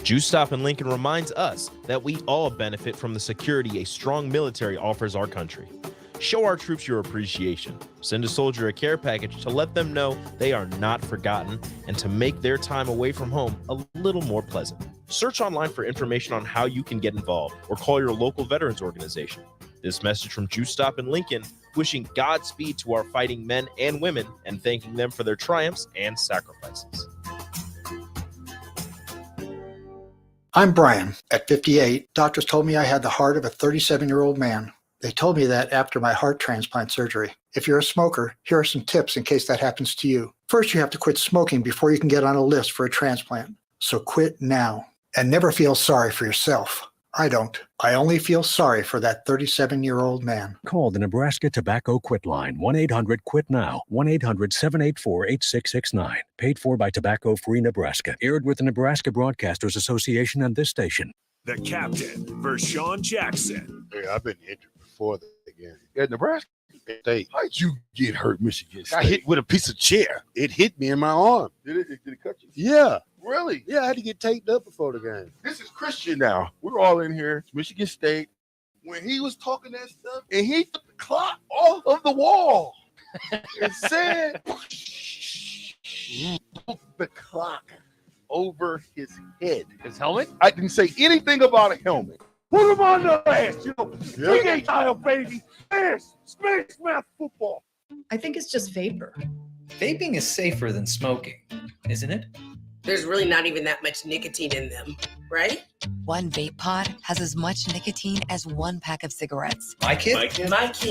Juice Stop in Lincoln reminds us that we all benefit from the security a strong military offers our country. Show our troops your appreciation. Send a soldier a care package to let them know they are not forgotten and to make their time away from home a little more pleasant. Search online for information on how you can get involved or call your local veterans organization. This message from Juice Stop in Lincoln, wishing Godspeed to our fighting men and women and thanking them for their triumphs and sacrifices. I'm Brian. At 58, doctors told me I had the heart of a 37-year-old man. They told me that after my heart transplant surgery. If you're a smoker, here are some tips in case that happens to you. First, you have to quit smoking before you can get on a list for a transplant. So quit now. And never feel sorry for yourself. I don't. I only feel sorry for that 37-year-old man. Call the Nebraska Tobacco Quit Line, 1-800-QUIT-NOW, 1-800-784-8669. Paid for by Tobacco Free Nebraska. Aired with the Nebraska Broadcasters Association and this station. The captain, Vershawn Jackson. Hey, I've been injured before the game. At Nebraska State. How'd you get hurt, Michigan State? I hit with a piece of chair. It hit me in my arm. Did it cut you? Yeah. Really? Yeah, I had to get taped up before the game. This is Christian now. We're all in here. It's Michigan State. When he was talking that stuff, and he took the clock off of the wall and said, the clock over his head. His helmet? I didn't say anything about a helmet. Put him on the ass, big style, baby. Smash football. I think it's just vapor. Vaping is safer than smoking, isn't it? There's really not even that much nicotine in them, right? One vape pod has as much nicotine as one pack of cigarettes. My kid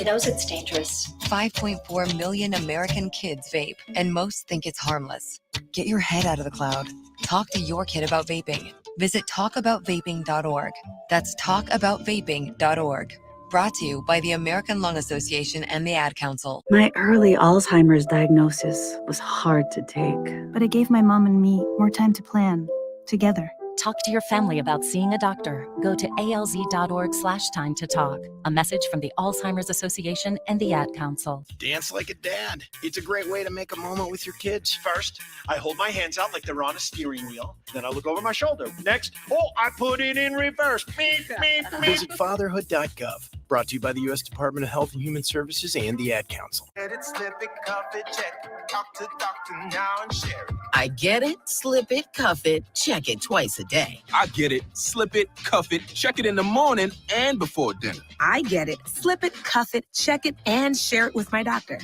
knows it's dangerous. 5.4 million American kids vape, and most think it's harmless. Get your head out of the cloud. Talk to your kid about vaping. Visit talkaboutvaping.org. That's talkaboutvaping.org. Brought to you by the American Lung Association and the Ad Council. My early Alzheimer's diagnosis was hard to take, but it gave my mom and me more time to plan together. Talk to your family about seeing a doctor. Go to alz.org/time to talk. A message from the Alzheimer's Association and the Ad Council. Dance like a dad. It's a great way to make a moment with your kids. First, I hold my hands out like they're on a steering wheel. Then I look over my shoulder. Next, I put it in reverse. Visit fatherhood.gov. Brought to you by the U.S. Department of Health and Human Services and the Ad Council. Get it, slip it, cuff it, check it. Talk to doctor now and share it. I get it, slip it, cuff it, check it twice a day. I get it, slip it, cuff it, check it in the morning and before dinner. I get it, slip it, cuff it, check it, and share it with my doctor.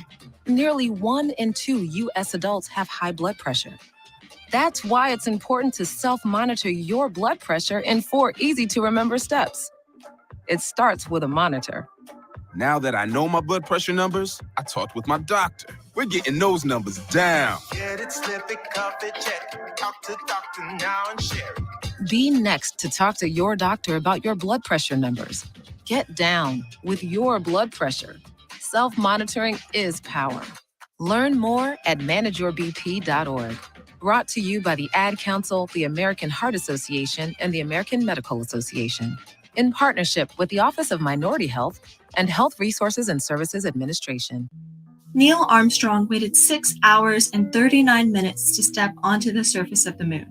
Nearly 1 in 2 U.S. adults have high blood pressure. That's why it's important to self-monitor your blood pressure in 4 easy-to-remember steps. It starts with a monitor. Now that I know my blood pressure numbers, I talked with my doctor. We're getting those numbers down. Get it, slip it, cuff it, check it. Talk to doctor now and share it. Be next to talk to your doctor about your blood pressure numbers. Get down with your blood pressure. Self-monitoring is power. Learn more at manageyourbp.org. Brought to you by the Ad Council, the American Heart Association, and the American Medical Association, in partnership with the Office of Minority Health and Health Resources and Services Administration. Neil Armstrong waited 6 hours and 39 minutes to step onto the surface of the moon.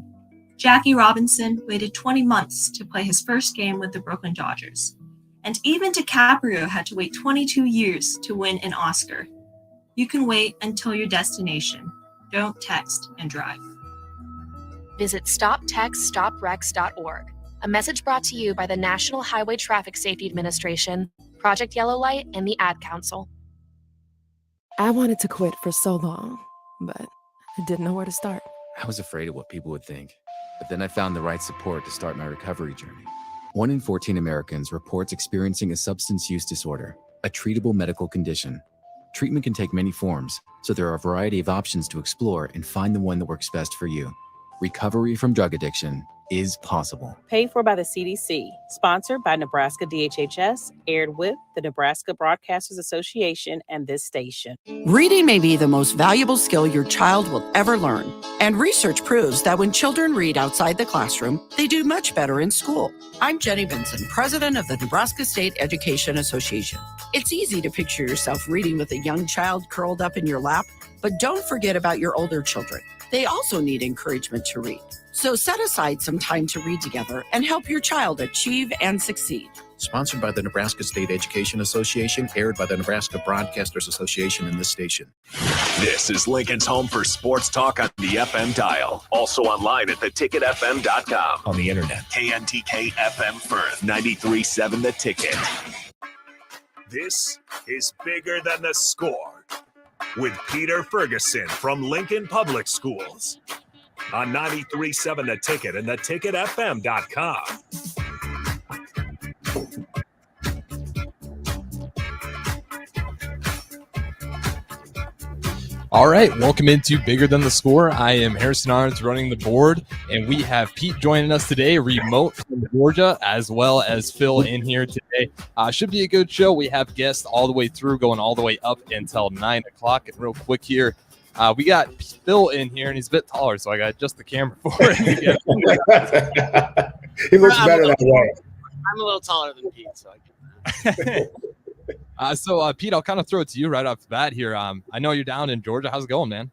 Jackie Robinson waited 20 months to play his first game with the Brooklyn Dodgers. And even DiCaprio had to wait 22 years to win an Oscar. You can wait until your destination. Don't text and drive. Visit StopTextStopWrecks.org. A message brought to you by the National Highway Traffic Safety Administration, Project Yellow Light, and the Ad Council. I wanted to quit for so long, but I didn't know where to start. I was afraid of what people would think, but then I found the right support to start my recovery journey. 1 in 14 Americans reports experiencing a substance use disorder, a treatable medical condition. Treatment can take many forms, so there are a variety of options to explore and find the one that works best for you. Recovery from drug addiction is possible. Paid for by the CDC, sponsored by Nebraska DHHS, aired with the Nebraska Broadcasters Association and this station. Reading may be the most valuable skill your child will ever learn. And research proves that when children read outside the classroom, they do much better in school. I'm Jenny Vinson, president of the Nebraska State Education Association. It's easy to picture yourself reading with a young child curled up in your lap, but don't forget about your older children. They also need encouragement to read. So set aside some time to read together and help your child achieve and succeed. Sponsored by the Nebraska State Education Association, aired by the Nebraska Broadcasters Association and this station. This is Lincoln's home for sports talk on the FM dial. Also online at theticketfm.com. On the internet. KNTK FM Firth, 93.7 The Ticket. This is Bigger Than the Score with Peter Ferguson from Lincoln Public Schools on 93.7 The Ticket and theticketfm.com. All right, welcome into Bigger Than the Score. I am Harrison Arns running the board, and we have Pete joining us today, remote from Georgia, as well as Phil in here today. Should be a good show. We have guests all the way through, going all the way up until 9 o'clock. And real quick here, we got Phil in here, and he's a bit taller, so I got to adjust the camera for him. He looks better that way. I'm a little taller than Pete, so I get that. Pete, I'll kind of throw it to you right off the bat here. I know you're down in Georgia. How's it going, man?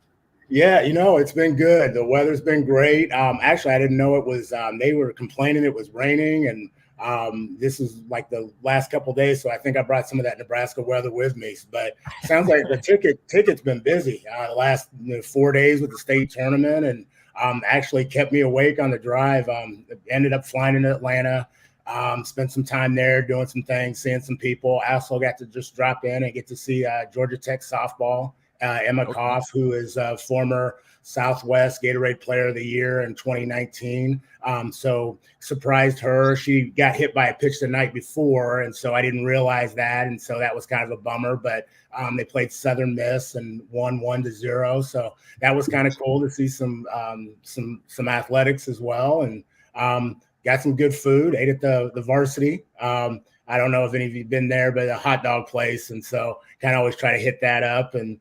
Yeah, it's been good. The weather's been great. Actually, I didn't know it was. They were complaining it was raining, and this is like the last couple of days. So I think I brought some of that Nebraska weather with me. But it sounds like the ticket's been busy the last 4 days with the state tournament, and actually kept me awake on the drive. Ended up flying into Atlanta. Spent some time there doing some things, seeing some people. I also got to just drop in and get to see Georgia Tech softball. Emma Koff, who is a former Southwest Gatorade Player of the Year in 2019. So surprised her. She got hit by a pitch the night before, and so I didn't realize that. And so that was kind of a bummer. But they played Southern Miss and won 1-0. So that was kind of cool to see some athletics as well. And got some good food, ate at the Varsity. I don't know if any of you have been there, but a hot dog place. And so kind of always try to hit that up, and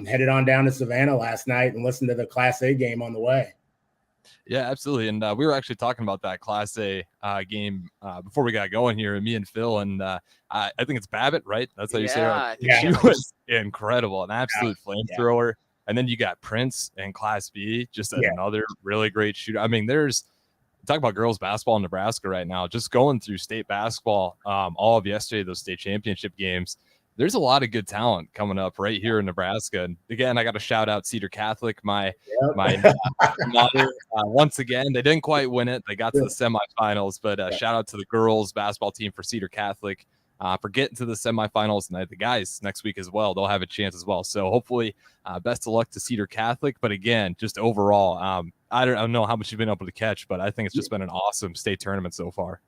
headed on down to Savannah last night and listened to the Class A game on the way. Yeah, absolutely. And we were actually talking about that Class A game before we got going here, me and Phil. And I think it's Babbitt, right? That's how you say it. Right? Yeah. She was incredible, an absolute flamethrower. And then you got Prince in Class B, just another really great shooter. I mean, talk about girls basketball in Nebraska right now, just going through state basketball all of yesterday, those state championship games. There's a lot of good talent coming up right here in Nebraska. And again, I got to shout out Cedar Catholic, my mother. Once again, they didn't quite win it. They got to the semifinals, but shout out to the girls basketball team for Cedar Catholic for getting to the semifinals. And the guys next week as well, they'll have a chance as well. So hopefully best of luck to Cedar Catholic. But again, just overall, I don't know how much you've been able to catch, but I think it's just been an awesome state tournament so far.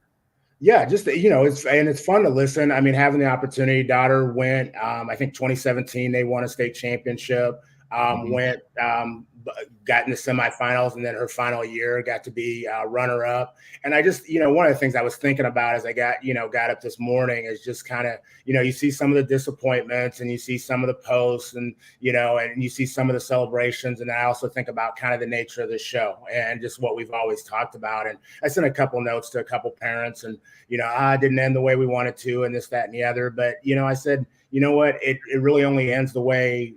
Yeah, just, it's fun to listen. I mean, having the opportunity, daughter went, I think 2017, they won a state championship, went, got in the semifinals, and then her final year got to be runner up. And I just, one of the things I was thinking about as I got up this morning is just kind of, you see some of the disappointments, and you see some of the posts, and, and you see some of the celebrations. And I also think about kind of the nature of the show and just what we've always talked about. And I sent a couple notes to a couple parents, and, it didn't end the way we wanted to, and this, that, and the other. But, I said, you know what, it really only ends the way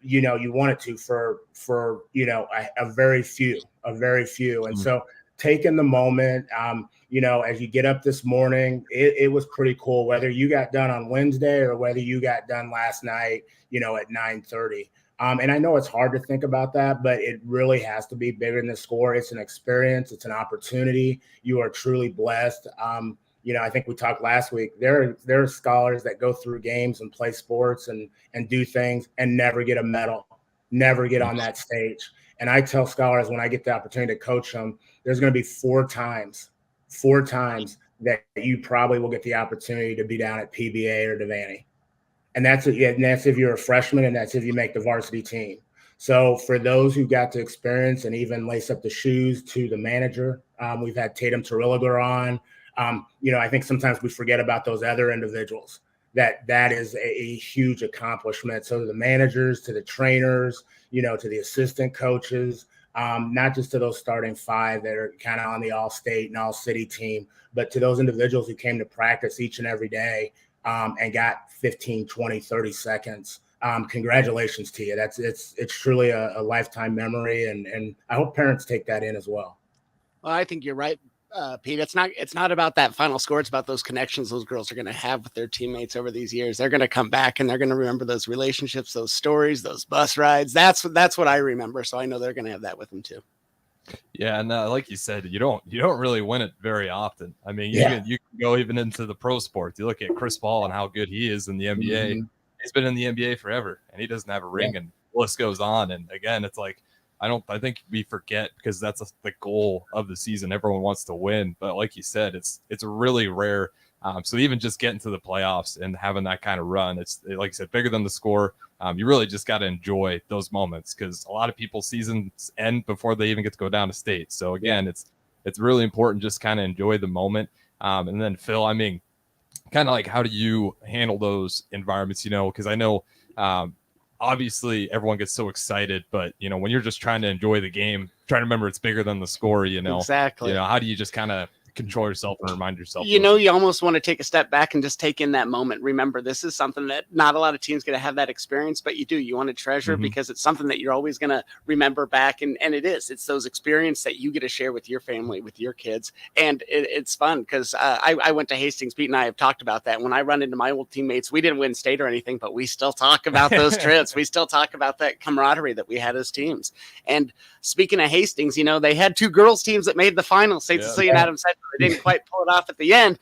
you want it to for a very few. And so taking the moment, as you get up this morning, it was pretty cool, whether you got done on Wednesday or whether you got done last night, at 9:30. And I know it's hard to think about that, but it really has to be bigger than the score. It's an experience. It's an opportunity. You are truly blessed. I think we talked last week, there are scholars that go through games and play sports and do things and never get a medal, never get on that stage. And I tell scholars when I get the opportunity to coach them, there's going to be four times that you probably will get the opportunity to be down at PBA or Devaney. And that's if you're a freshman, and that's if you make the varsity team. So for those who got to experience and even lace up the shoes to the manager, we've had Tatum Terwilliger on. I think sometimes we forget about those other individuals. That is a huge accomplishment. So to the managers, to the trainers, to the assistant coaches, not just to those starting five that are kind of on the all-state and all-city team, but to those individuals who came to practice each and every day and got 15, 20, 30 seconds. Congratulations to you. It's truly a lifetime memory, and I hope parents take that in as well. Well, I think you're right, Pete. It's not about that final score. It's about those connections those girls are going to have with their teammates over these years. They're going to come back and they're going to remember those relationships, those stories, those bus rides. That's what I remember. So I know they're going to have that with them too. Yeah, and like you said, you don't really win it very often. I mean, you can go even into the pro sports. You look at Chris Paul and how good he is in the NBA. Mm-hmm. He's been in the NBA forever, and he doesn't have a ring, and the list goes on. And again, it's like I think we forget because that's the goal of the season. Everyone wants to win, but like you said, it's really rare. So even just getting to the playoffs and having that kind of run, it's like you said, bigger than the score. You really just got to enjoy those moments because a lot of people's seasons end before they even get to go down to state. So again, it's really important just kind of enjoy the moment. And then Phil, I mean, kind of like how do you handle those environments? Because I know obviously everyone gets so excited, but when you're just trying to enjoy the game, trying to remember it's bigger than the score. Exactly. How do you just kind of control yourself and remind yourself? You almost want to take a step back and just take in that moment. Remember, this is something that not a lot of teams going to have that experience, but you want to treasure because it's something that you're always going to remember back. And it's those experiences that you get to share with your family, with your kids. And it's fun because I went to Hastings. Pete and I have talked about that. When I run into my old teammates, we didn't win state or anything, but we still talk about those trips. We still talk about that camaraderie that we had as teams. And speaking of Hastings, they had 2 girls teams that made the final, St. Cecilia and Adams Central. They didn't quite pull it off at the end,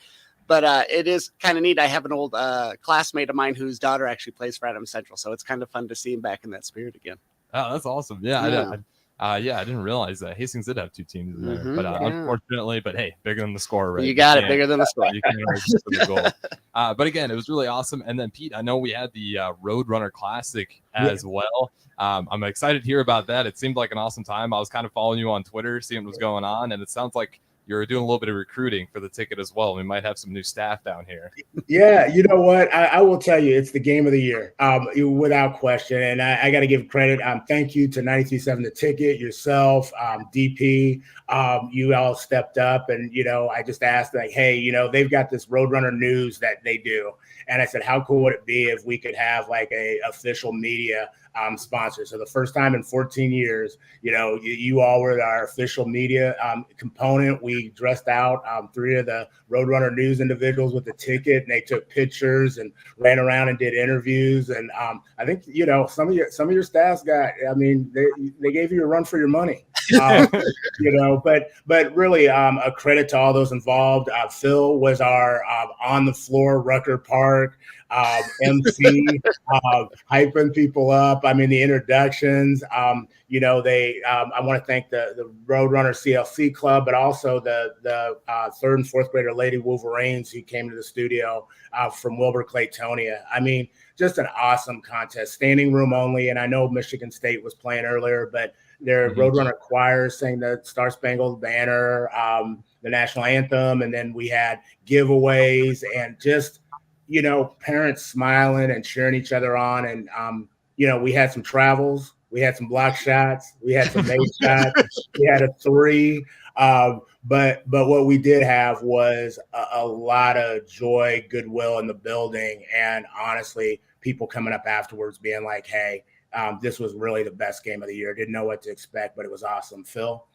but it is kind of neat. I have an old classmate of mine whose daughter actually plays for Adams Central, so it's kind of fun to see him back in that spirit again. Oh, that's awesome. Yeah. I didn't realize that Hastings did have 2 teams in there, but unfortunately, but hey, bigger than the score, right? You got it, bigger than the score. You can always just put the goal. But again, it was really awesome. And then Pete, I know we had the Roadrunner Classic as well. I'm excited to hear about that. It seemed like an awesome time. I was kind of following you on Twitter, seeing what was going on, and it sounds like you're doing a little bit of recruiting for the ticket as well. We might have some new staff down here. Yeah, you know what? I will tell you, it's the game of the year, without question. And I got to give credit. Thank you to 93.7 The Ticket, yourself, DP. You all stepped up, and I just asked, like, hey, they've got this Roadrunner news that they do, and I said, how cool would it be if we could have like a official media sponsor? So the first time in 14 years, you all were our official media component. We dressed out 3 of the Roadrunner news individuals with the ticket, and they took pictures and ran around and did interviews. And I think some of your staffs they gave you a run for your money. But really a credit to all those involved. Phil was our on the floor Rucker Park MC, hyping people up. I mean, the introductions, I want to thank the Roadrunner CLC Club, but also the 3rd and 4th grader Lady Wolverines who came to the studio from Wilbur Claytonia. I mean, just an awesome contest, standing room only. And I know Michigan State was playing earlier, but their Roadrunner choir sang the Star Spangled Banner, the national anthem. And then we had giveaways and just, parents smiling and cheering each other on. And, we had some travels, we had some block shots, we had some made shots, we had a 3. But what we did have was a lot of joy, goodwill in the building. And honestly, people coming up afterwards being like, hey, this was really the best game of the year. Didn't know what to expect, but it was awesome. Phil?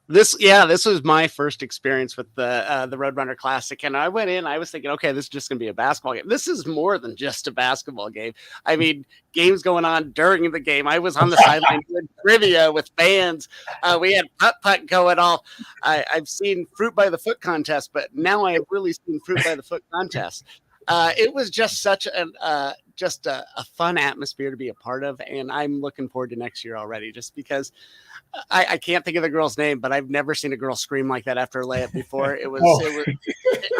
This was my first experience with the Roadrunner Classic, and I went in. I was thinking, okay, this is just going to be a basketball game. This is more than just a basketball game. I mean, games going on during the game. I was on the sideline doing trivia with fans. We had putt going all. I've seen fruit by the foot contest, but now I have really seen fruit by the foot contest. It was just such a fun atmosphere to be a part of, and I'm looking forward to next year already. Just because I can't think of the girl's name, but I've never seen a girl scream like that after a layup before.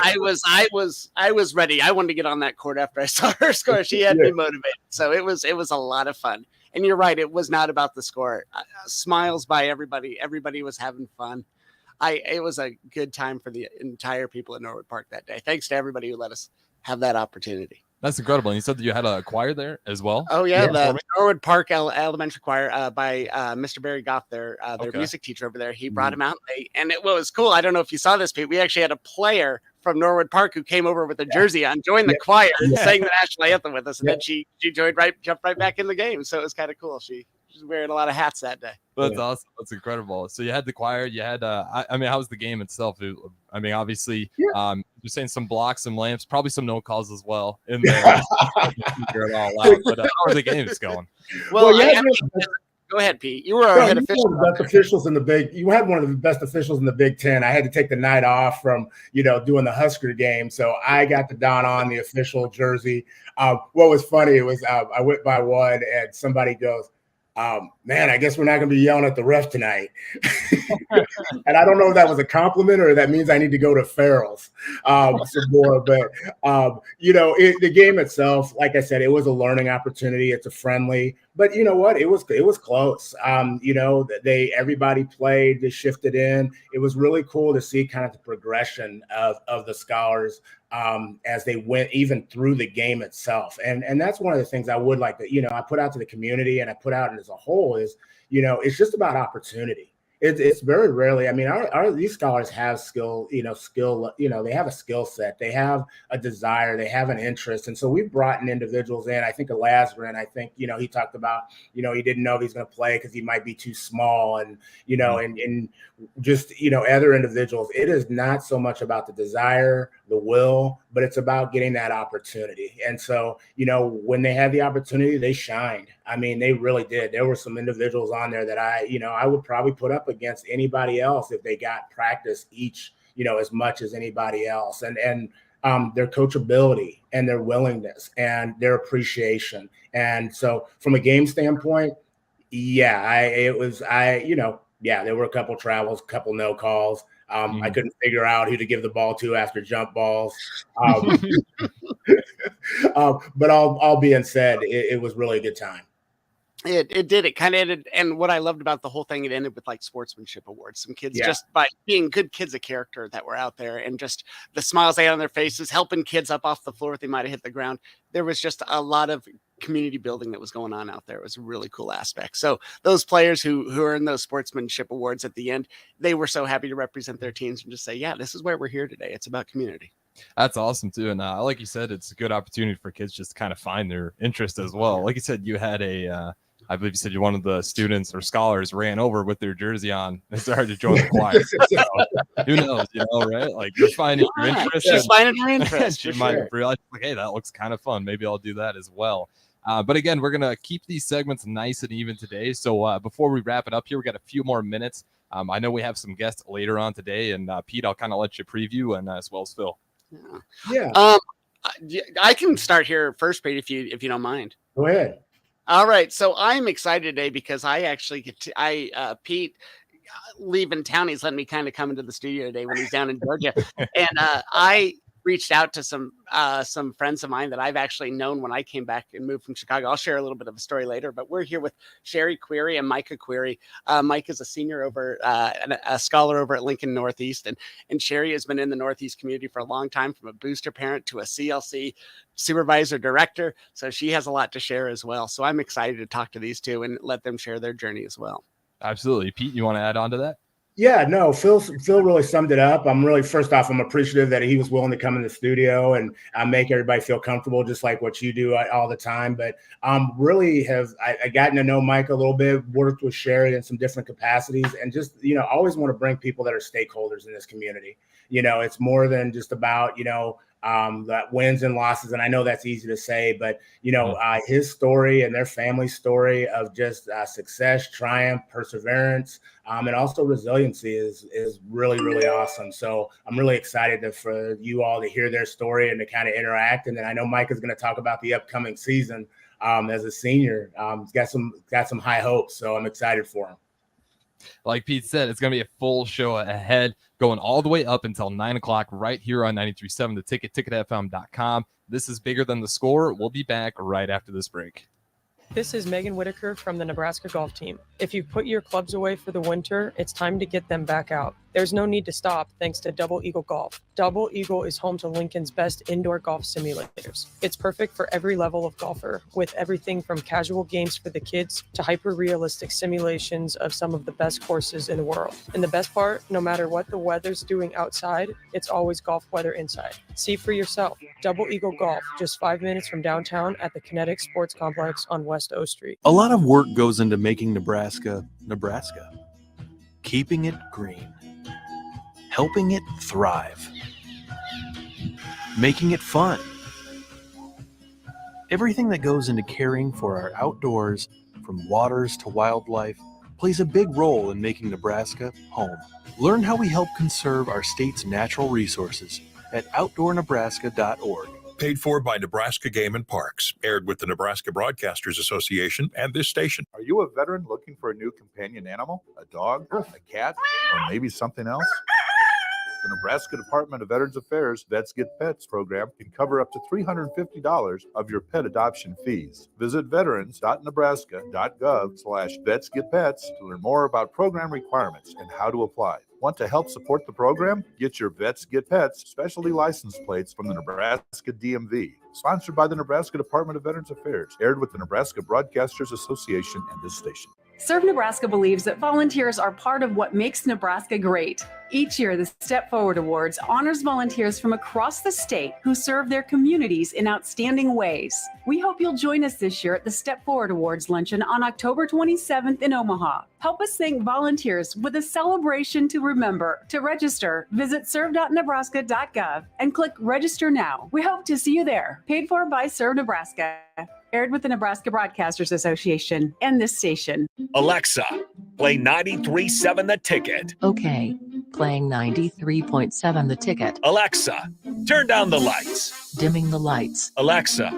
I was ready. I wanted to get on that court after I saw her score. She had me motivated, so it was a lot of fun. And you're right, it was not about the score. Smiles by everybody. Everybody was having fun. It was a good time for the entire people at Norwood Park that day. Thanks to everybody who let us have that opportunity. That's incredible. And you said that you had a choir there as well? Oh, yeah. The Norwood Park Elementary Choir by Mr. Barry Goff, their music teacher over there. He brought him out. And it was cool. I don't know if you saw this, Pete. We actually had a player from Norwood Park who came over with a jersey on, joined the choir, and sang the national anthem with us. And then she jumped right back in the game. So it was kind of cool. She just wearing a lot of hats that day. That's awesome. That's incredible. So you had the choir. You had, I mean, how was the game itself? I mean, obviously, you're saying some blocks, some lamps, probably some no calls as well in there. Figure it all out. But how are the games going? Well, go ahead, Pete. You were our head official. The best officials in the Big. You had one of the best officials in the Big Ten. I had to take the night off from doing the Husker game, so I got to don on the official jersey. What was funny was I went by one and somebody goes, man, I guess we're not going to be yelling at the ref tonight. And I don't know if that was a compliment or that means I need to go to Farrell's some more. But, the game itself, like I said, it was a learning opportunity. It's a friendly. But you know what? It was close. Everybody played. They shifted in. It was really cool to see kind of the progression of the scholars as they went even through the game itself. And that's one of the things I would like to, I put out to the community and I put out as a whole is, it's just about opportunity. It's very rarely. I mean, these scholars have skill. They have a skill set. They have a desire. They have an interest. And so we've brought in individuals in. I think of Lazarus. I think, he talked about, he didn't know if he's going to play because he might be too small. And, and just, other individuals. It is not so much about the desire, the will, but it's about getting that opportunity. And so, when they had the opportunity, they shined. I mean, they really did. There were some individuals on there that I would probably put up against anybody else if they got practice each, as much as anybody else. And their coachability and their willingness and their appreciation. And so from a game standpoint, there were a couple travels, a couple no calls. I couldn't figure out who to give the ball to after jump balls. But all being said, it was really a good time. It did. It kind of ended. And what I loved about the whole thing, it ended with like sportsmanship awards. Some kids just by being good kids of character that were out there and just the smiles they had on their faces, helping kids up off the floor if they might have hit the ground. There was just a lot of community building that was going on out there. It was a really cool aspect. So those players who are in those sportsmanship awards at the end, they were so happy to represent their teams and just say, yeah, this is why we're here today. It's about community. That's awesome too. And like you said, it's a good opportunity for kids just to kind of find their interest as well. Like you said, you had I believe you said one of the students or scholars ran over with their jersey on and started to join the choir. So, who knows, right? Like just finding your interest. Just finding your interest. You might realize, like, hey, that looks kind of fun. Maybe I'll do that as well. But again, we're going to keep these segments nice and even today. So before we wrap it up here, we got a few more minutes. I know we have some guests later on today. And Pete, I'll kind of let you preview and as well as Phil. Yeah. I can start here first, Pete, if you don't mind. Go ahead. All right. So I'm excited today because I actually Pete leaving town, he's letting me kind of come into the studio today when he's down in Georgia. And I reached out to some friends of mine that I've actually known when I came back and moved from Chicago. I'll share a little bit of a story later, but we're here with Sherry Query and Micah Query. Mike is a senior over a scholar over at Lincoln Northeast, and Sherry has been in the Northeast community for a long time, from a booster parent to a CLC supervisor director. So she has a lot to share as well. So I'm excited to talk to these two and let them share their journey as well. Absolutely. Pete, you want to add on to that? Yeah, no, Phil really summed it up. I'm appreciative that he was willing to come in the studio and make everybody feel comfortable, just like what you do all the time. But really I gotten to know Mike a little bit, worked with Sherry in some different capacities, and just, always want to bring people that are stakeholders in this community. It's more than just about, that wins and losses. And I know that's easy to say, but, his story and their family story of just success, triumph, perseverance, and also resiliency is really, really awesome. So I'm really excited for you all to hear their story and to kind of interact. And then I know Mike is going to talk about the upcoming season as a senior. He's got some high hopes, so I'm excited for him. Like Pete said, it's going to be a full show ahead, going all the way up until 9 o'clock right here on 93.7 The Ticket, ticketfm.com. This is Bigger Than the Score. We'll be back right after this break. This is Megan Whitaker from the Nebraska golf team. If you've put your clubs away for the winter, it's time to get them back out. There's no need to stop thanks to Double Eagle Golf. Double Eagle is home to Lincoln's best indoor golf simulators. It's perfect for every level of golfer, with everything from casual games for the kids to hyper-realistic simulations of some of the best courses in the world. And the best part, no matter what the weather's doing outside, it's always golf weather inside. See for yourself. Double Eagle Golf, just 5 minutes from downtown at the Kinetic Sports Complex on West West O Street. A lot of work goes into making Nebraska, Nebraska. Keeping it green. Helping it thrive. Making it fun. Everything that goes into caring for our outdoors, from waters to wildlife, plays a big role in making Nebraska home. Learn how we help conserve our state's natural resources at outdoornebraska.org. Paid for by Nebraska Game and Parks. Aired with the Nebraska Broadcasters Association and this station. Are you a veteran looking for a new companion animal? A dog? A cat? Or maybe something else? The Nebraska Department of Veterans Affairs Vets Get Pets program can cover up to $350 of your pet adoption fees. Visit veterans.nebraska.gov/vetsgetpets to learn more about program requirements and how to apply. Want to help support the program? Get your Vets Get Pets specialty license plates from the Nebraska DMV. Sponsored by the Nebraska Department of Veterans Affairs. Aired with the Nebraska Broadcasters Association and this station. Serve Nebraska believes that volunteers are part of what makes Nebraska great. Each year, the Step Forward Awards honors volunteers from across the state who serve their communities in outstanding ways. We hope you'll join us this year at the Step Forward Awards luncheon on October 27th in Omaha. Help us thank volunteers with a celebration to remember. To register, visit serve.nebraska.gov and click Register Now. We hope to see you there. Paid for by Serve Nebraska. Aired with the Nebraska Broadcasters Association and this station. Alexa, play 93.7 The Ticket. Okay, playing 93.7 The Ticket. Alexa, turn down the lights. Dimming the lights. Alexa,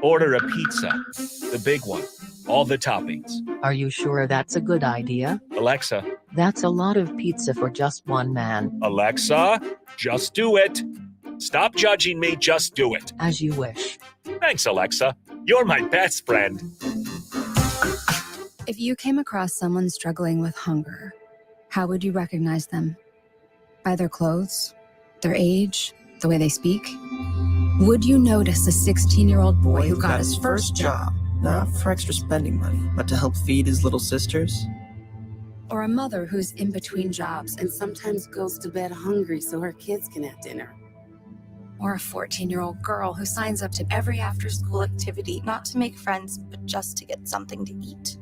order a pizza. The big one. All the toppings. Are you sure that's a good idea? Alexa. That's a lot of pizza for just one man. Alexa, just do it. Stop judging me, just do it. As you wish. Thanks, Alexa. You're my best friend. If you came across someone struggling with hunger, how would you recognize them? By their clothes, their age, the way they speak? Would you notice a 16-year-old boy who got his first job, not for extra spending money, but to help feed his little sisters? Or a mother who's in between jobs and sometimes goes to bed hungry so her kids can have dinner? Or a 14-year-old girl who signs up to every after-school activity, not to make friends, but just to get something to eat?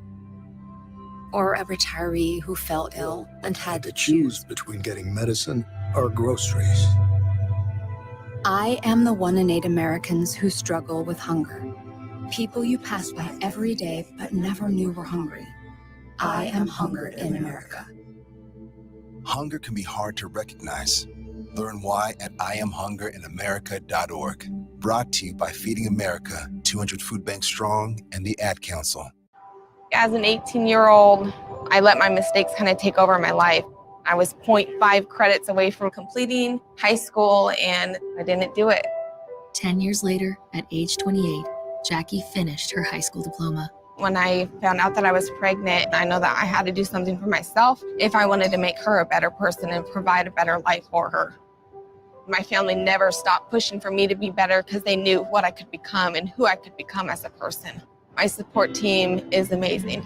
Or a retiree who fell ill and had to choose between getting medicine or groceries. I am the 1 in 8 Americans who struggle with hunger. People you pass by every day but never knew were hungry. I am hungered in America. Hunger can be hard to recognize. Learn why at IamHungerInAmerica.org. Brought to you by Feeding America, 200 Food Banks Strong, and the Ad Council. As an 18-year-old, I let my mistakes kind of take over my life. I was 0.5 credits away from completing high school, and I didn't do it. 10 years later, at age 28, Jackie finished her high school diploma. When I found out that I was pregnant, I know that I had to do something for myself if I wanted to make her a better person and provide a better life for her. My family never stopped pushing for me to be better because they knew what I could become and who I could become as a person. My support team is amazing.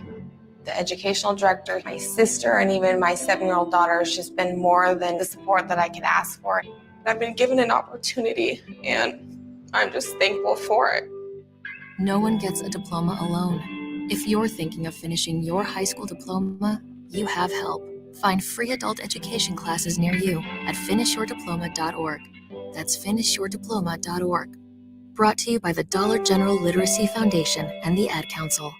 The educational director, my sister, and even my 7-year-old daughter has just been more than the support that I could ask for. I've been given an opportunity, and I'm just thankful for it. No one gets a diploma alone. If you're thinking of finishing your high school diploma, you have help. Find free adult education classes near you at finishyourdiploma.org. That's finishyourdiploma.org. Brought to you by the Dollar General Literacy Foundation and the Ad Council.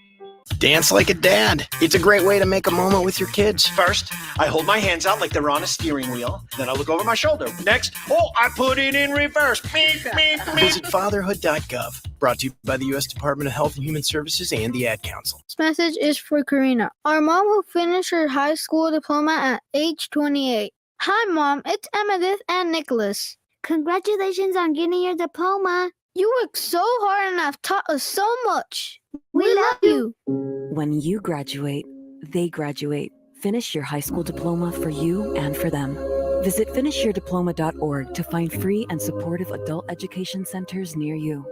Dance like a dad. It's a great way to make a moment with your kids. First, I hold my hands out like they're on a steering wheel. Then I look over my shoulder. Next, I put it in reverse. Visit fatherhood.gov. Brought to you by the U.S. Department of Health and Human Services and the Ad Council. This message is for Karina, our mom who finished her high school diploma at age 28. Hi, Mom. It's Emmettith and Nicholas. Congratulations on getting your diploma. You worked so hard and have taught us so much. We love you. When you graduate, they graduate. Finish your high school diploma for you and for them. Visit finishyourdiploma.org to find free and supportive adult education centers near you.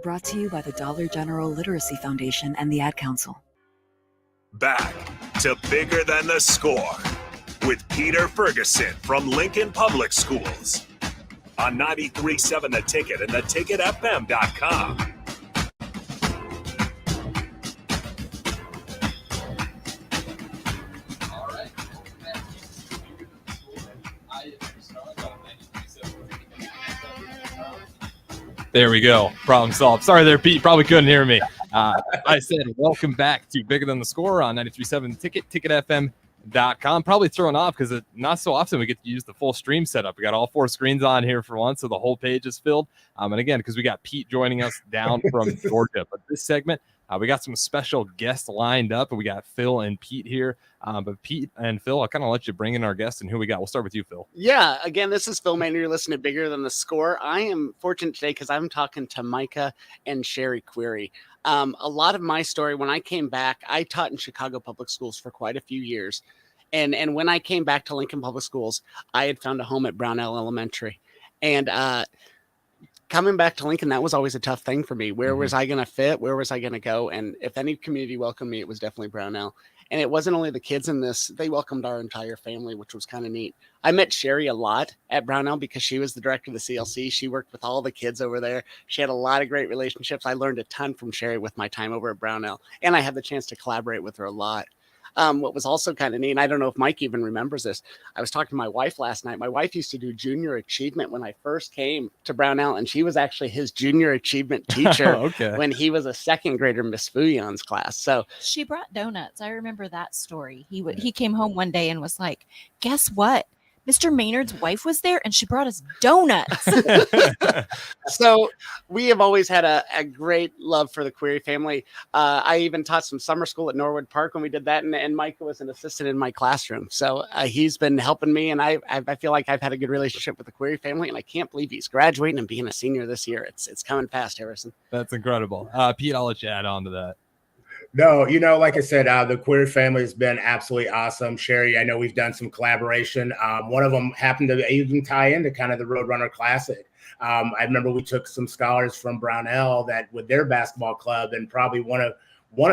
Brought to you by the Dollar General Literacy Foundation and the Ad Council. Back to Bigger Than the Score with Peter Ferguson from Lincoln Public Schools on 93.7 The Ticket and theticketfm.com. There we go. Problem solved. Sorry there, Pete. Probably couldn't hear me. I said welcome back to Bigger Than the Score on 93.7 Ticket, ticketfm.com. Probably thrown off because not so often we get to use the full stream setup. We got all 4 screens on here for once, so the whole page is filled. And again, because we got Pete joining us down from Georgia. But this segment, we got some special guests lined up, and we got Phil and Pete here. But Pete and Phil, I'll kind of let you bring in our guests and who we got. We'll start with you, Phil. Yeah, again, this is Phil Maynard. You're listening to Bigger Than the Score. I am fortunate today because I'm talking to Micah and Sherry Query. A lot of my story, when I came back, I taught in Chicago public schools for quite a few years. And when I came back to Lincoln Public Schools, I had found a home at Brownell Elementary. And coming back to Lincoln, that was always a tough thing for me. Where was I going to fit? Where was I going to go? And if any community welcomed me, it was definitely Brownell. And it wasn't only the kids in this, they welcomed our entire family, which was kind of neat. I met Sherry a lot at Brownell because she was the director of the CLC. She worked with all the kids over there. She had a lot of great relationships. I learned a ton from Sherry with my time over at Brownell, and I had the chance to collaborate with her a lot. What was also kind of neat, and I don't know if Mike even remembers this, I was talking to my wife last night. My wife used to do junior achievement when I first came to Brownell, and she was actually his junior achievement teacher when he was a second grader in Miss Fouillon's class. So she brought donuts. I remember that story. He came home one day and was like, guess what? Mr. Maynard's wife was there and she brought us donuts. So we have always had a great love for the Query family. I even taught some summer school at Norwood Park when we did that. And Micah was an assistant in my classroom. So he's been helping me. And I feel like I've had a good relationship with the Query family. And I can't believe he's graduating and being a senior this year. It's coming fast, Harrison. That's incredible. Pete, I'll let you add on to that. No, like I said, the Query family has been absolutely awesome. Sherry, I know we've done some collaboration. One of them happened to even tie into kind of the Roadrunner Classic. I remember we took some scholars from Brownell that with their basketball club, and probably one of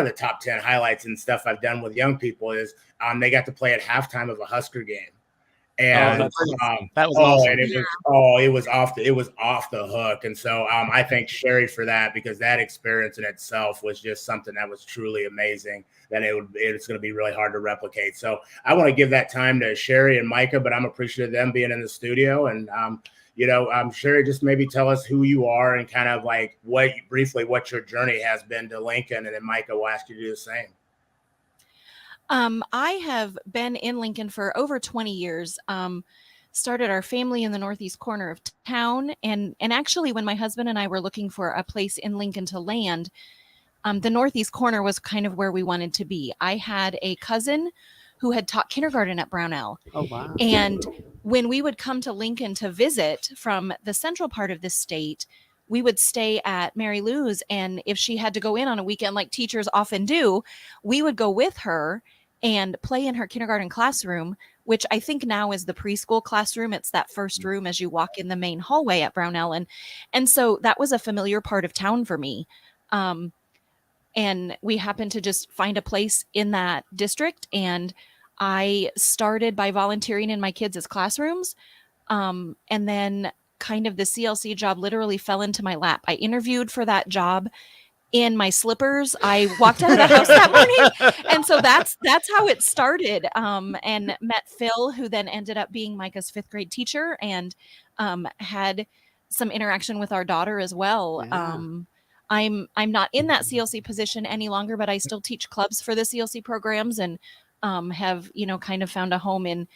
the top 10 highlights and stuff I've done with young people is they got to play at halftime of a Husker game. And that was awesome. And it was off the hook. And so I thank Sherry for that, because that experience in itself was just something that was truly amazing, that it's going to be really hard to replicate. So I want to give that time to Sherry and Micah, but I'm appreciative of them being in the studio. And Sherry, just maybe tell us who you are and kind of like what your journey has been to Lincoln, and then Micah will ask you to do the same. I have been in Lincoln for over 20 years. Started our family in the northeast corner of town. And actually, when my husband and I were looking for a place in Lincoln to land, the northeast corner was kind of where we wanted to be. I had a cousin who had taught kindergarten at Brownell. Oh, wow. And when we would come to Lincoln to visit from the central part of the state, we would stay at Mary Lou's. And if she had to go in on a weekend, like teachers often do, we would go with her and play in her kindergarten classroom, which I think now is the preschool classroom. It's that first room as you walk in the main hallway at Brownell. And so that was a familiar part of town for me. And we happened to just find a place in that district. And I started by volunteering in my kids' classrooms. And then kind of the CLC job literally fell into my lap. I interviewed for that job in my slippers. I walked out of the house that morning. And so that's how it started. And met Phil, who then ended up being Micah's 5th grade teacher, and had some interaction with our daughter as well. Yeah. I'm not in that CLC position any longer, but I still teach clubs for the CLC programs, and have, kind of found a home in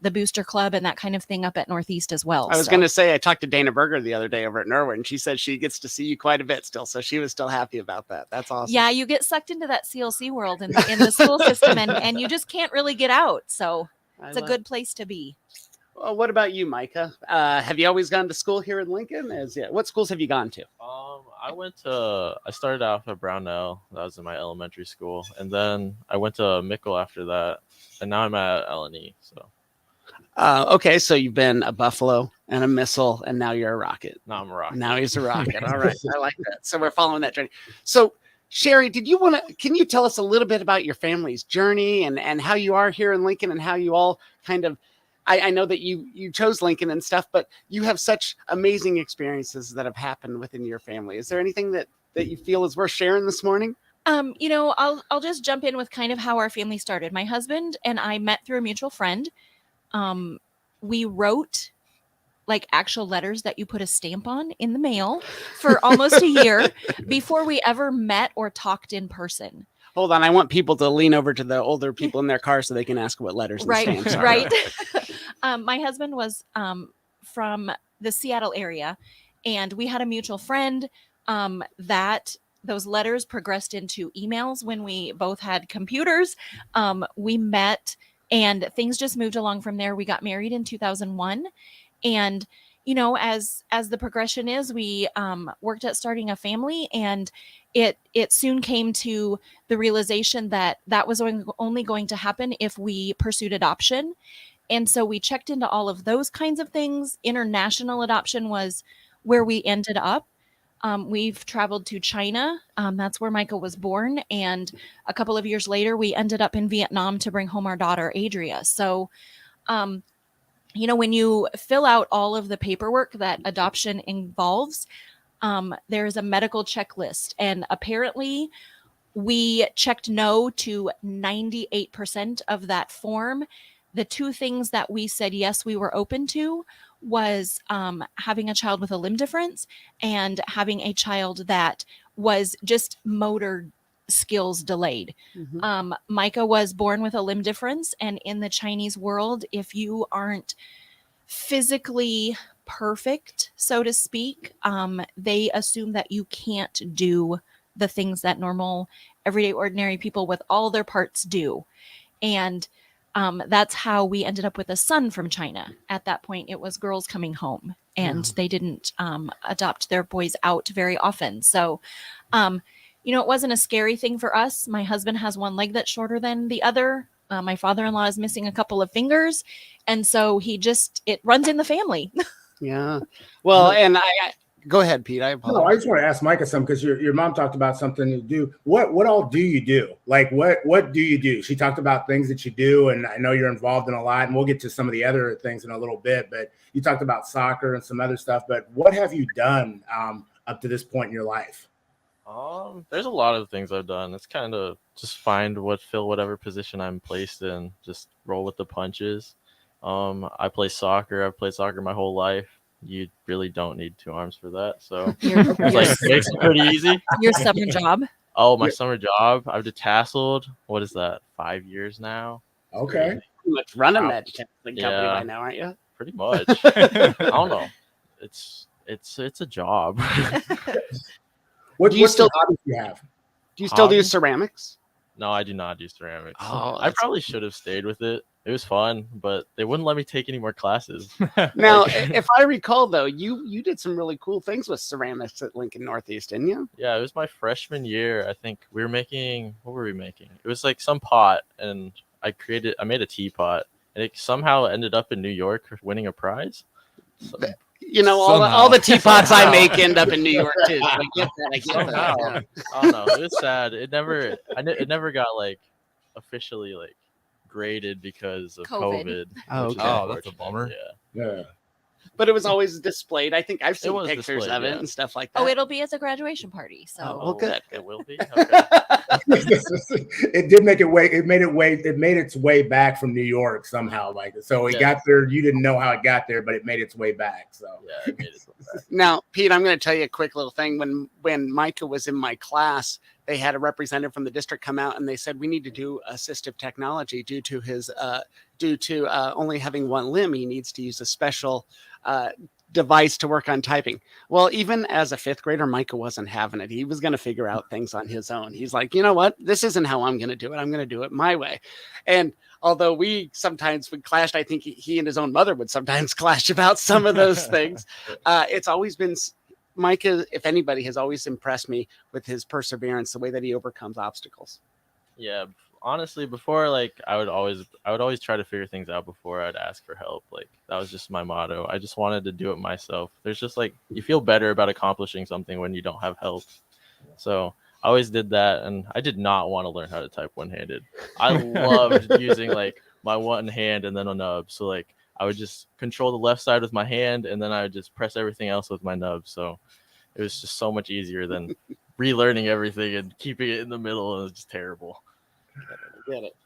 the booster club and that kind of thing up at Northeast as well. I was going to say, I talked to Dana Berger the other day over at Norwood, and she said she gets to see you quite a bit still. So she was still happy about that. That's awesome. Yeah, you get sucked into that CLC world in the school system, and you just can't really get out. So it's a good place to be. Well, what about you, Micah? Have you always gone to school here in Lincoln? What schools have you gone to? I started off at Brownell. That was in my elementary school. And then I went to Mickle after that. And now I'm at LNE. So. Okay, so you've been a Buffalo and a Missile, and now you're a Rocket. Now I'm a Rocket. Now he's a Rocket. All right, I like that. So we're following that journey. So, Sherry, can you tell us a little bit about your family's journey and how you are here in Lincoln, and how you all kind of, I know that you chose Lincoln and stuff, but you have such amazing experiences that have happened within your family. Is there anything that you feel is worth sharing this morning? I'll just jump in with kind of how our family started. My husband and I met through a mutual friend. We wrote like actual letters that you put a stamp on in the mail for almost a year before we ever met or talked in person. Hold on, I want people to lean over to the older people in their car so they can ask what letters and Right, stamps are. right. My husband was from the Seattle area, and we had a mutual friend that those letters progressed into emails when we both had computers. We met, and things just moved along from there. We got married in 2001, and you know, as the progression is, we worked at starting a family, and it soon came to the realization that that was only going to happen if we pursued adoption. And so we checked into all of those kinds of things. International adoption was where we ended up. We've traveled to China. That's where Micah was born. And a couple of years later, we ended up in Vietnam to bring home our daughter, Adria. So, you know, when you fill out all of the paperwork that adoption involves, there's a medical checklist. And apparently, we checked no to 98% of that form. The two things that we said yes, we were open to was having a child with a limb difference and having a child that was just motor skills delayed. Micah was born with a limb difference, and in the Chinese world, if you aren't physically perfect, so to speak, they assume that you can't do the things that normal, everyday, ordinary people with all their parts do. And that's how we ended up with a son from China. At that point, it was girls coming home, and they didn't adopt their boys out very often. So, you know, it wasn't a scary thing for us. My husband has one leg that's shorter than the other. My father-in-law is missing a couple of fingers. And so it runs in the family. Yeah. Well, and I go ahead, Pete. I apologize. No, I just want to ask Micah something, because your mom talked about something to do. What all do you do? Like, what do you do? She talked about things that you do, and I know you're involved in a lot, and we'll get to some of the other things in a little bit, but you talked about soccer and some other stuff, but what have you done up to this point in your life? There's a lot of things I've done. It's kind of just fill whatever position I'm placed in, just roll with the punches. I play soccer. I've played soccer my whole life. You really don't need two arms for that. So it's like makes it pretty easy. Your summer job? Oh, my summer job. I've detasseled. What is that? 5 years now. Okay. Pretty much running that detasseling company by now, aren't you? Pretty much. I don't know. It's a job. What hobbies do you have? Do you still do ceramics? No, I do not do ceramics. Oh, I probably should have stayed with it. It was fun, but they wouldn't let me take any more classes. Now, if I recall, though, you did some really cool things with ceramics at Lincoln Northeast, didn't you? Yeah, it was my freshman year. I think we were making, what were we making? It was like some pot, and I made a teapot, and it somehow ended up in New York winning a prize. So, you know, all the teapots I make end up in New York too. I get that. Yeah. I don't know. It was sad. It never got like officially like graded because of COVID. Oh, that's a bummer. Yeah. But it was always displayed. I think I've seen was pictures displayed, of it yeah. and stuff like that. Oh, it'll be at the graduation party. So well, good. It will be. It did make it made its way back from New York somehow. Like, so it got there. You didn't know how it got there, but it made its way back. So yeah, it made its way back. Now, Pete, I'm going to tell you a quick little thing. When Micah was in my class, they had a representative from the district come out and they said we need to do assistive technology due to his only having one limb. He needs to use a special device to work on typing. Well, even as a fifth grader, Micah wasn't having it. He was going to figure out things on his own. He's like, you know what? This isn't how I'm going to do it. I'm going to do it my way. And although we sometimes would clash, I think he and his own mother would sometimes clash about some of those things. It's always been Micah, if anybody, has always impressed me with his perseverance, the way that he overcomes obstacles. Yeah. Honestly, before, like, I would always try to figure things out before I'd ask for help. Like, that was just my motto. I just wanted to do it myself. There's just like, you feel better about accomplishing something when you don't have help. So I always did that, and I did not want to learn how to type one-handed. I loved using like my one hand and then a nub. So like I would just control the left side with my hand, and then I would just press everything else with my nub. So it was just so much easier than relearning everything and keeping it in the middle. It was just terrible. Get it.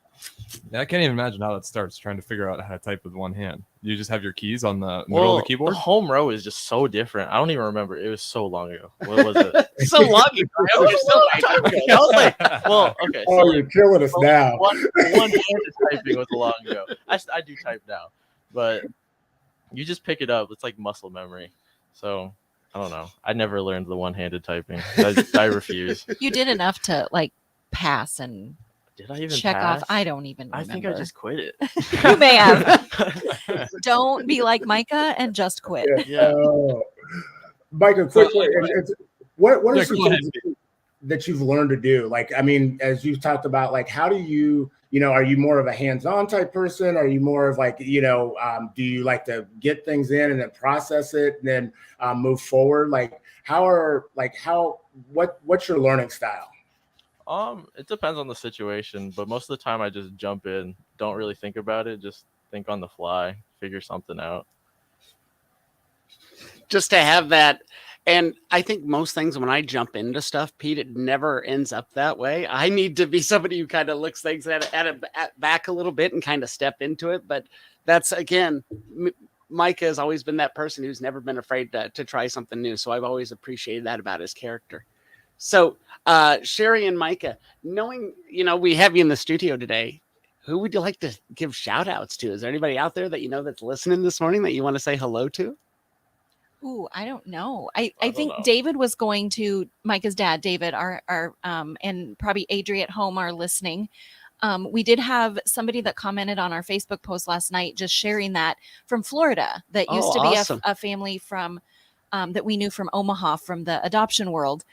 Yeah, I can't even imagine how that starts, trying to figure out how to type with one hand. You just have your keys on the middle of the keyboard? The home row is just so different. I don't even remember. It was so long ago. What was it? So long ago. It was so long time ago. I was like, well, okay. Oh, you're killing us now. One-handed typing was long ago. I do type now, but you just pick it up. It's like muscle memory. So I don't know. I never learned the one-handed typing. I refuse. You did enough to like pass and did I even check pass? off? I don't even remember. I think I just quit it. You may have. Don't be like Micah and just quit. Yeah. Micah, quickly, what are some things that you've learned to do? Like, I mean, as you've talked about, like, how do you are you more of a hands-on type person? Are you more of like, do you like to get things in and then process it and then move forward? Like, what's your learning style? It depends on the situation, but most of the time I just jump in, don't really think about it, just think on the fly, figure something out. Just to have that. And I think most things when I jump into stuff, Pete, it never ends up that way. I need to be somebody who kind of looks things at back a little bit and kind of step into it. But that's, again, Micah has always been that person who's never been afraid to try something new. So I've always appreciated that about his character. So Sherry and Micah, knowing, we have you in the studio today, who would you like to give shout outs to? Is there anybody out there that that's listening this morning that you want to say hello to? Ooh, I don't know. I think David was going to, Micah's dad, David, our and probably Adri at home are listening. We did have somebody that commented on our Facebook post last night, just sharing that from Florida, that used to be a family from that we knew from Omaha, from the adoption world.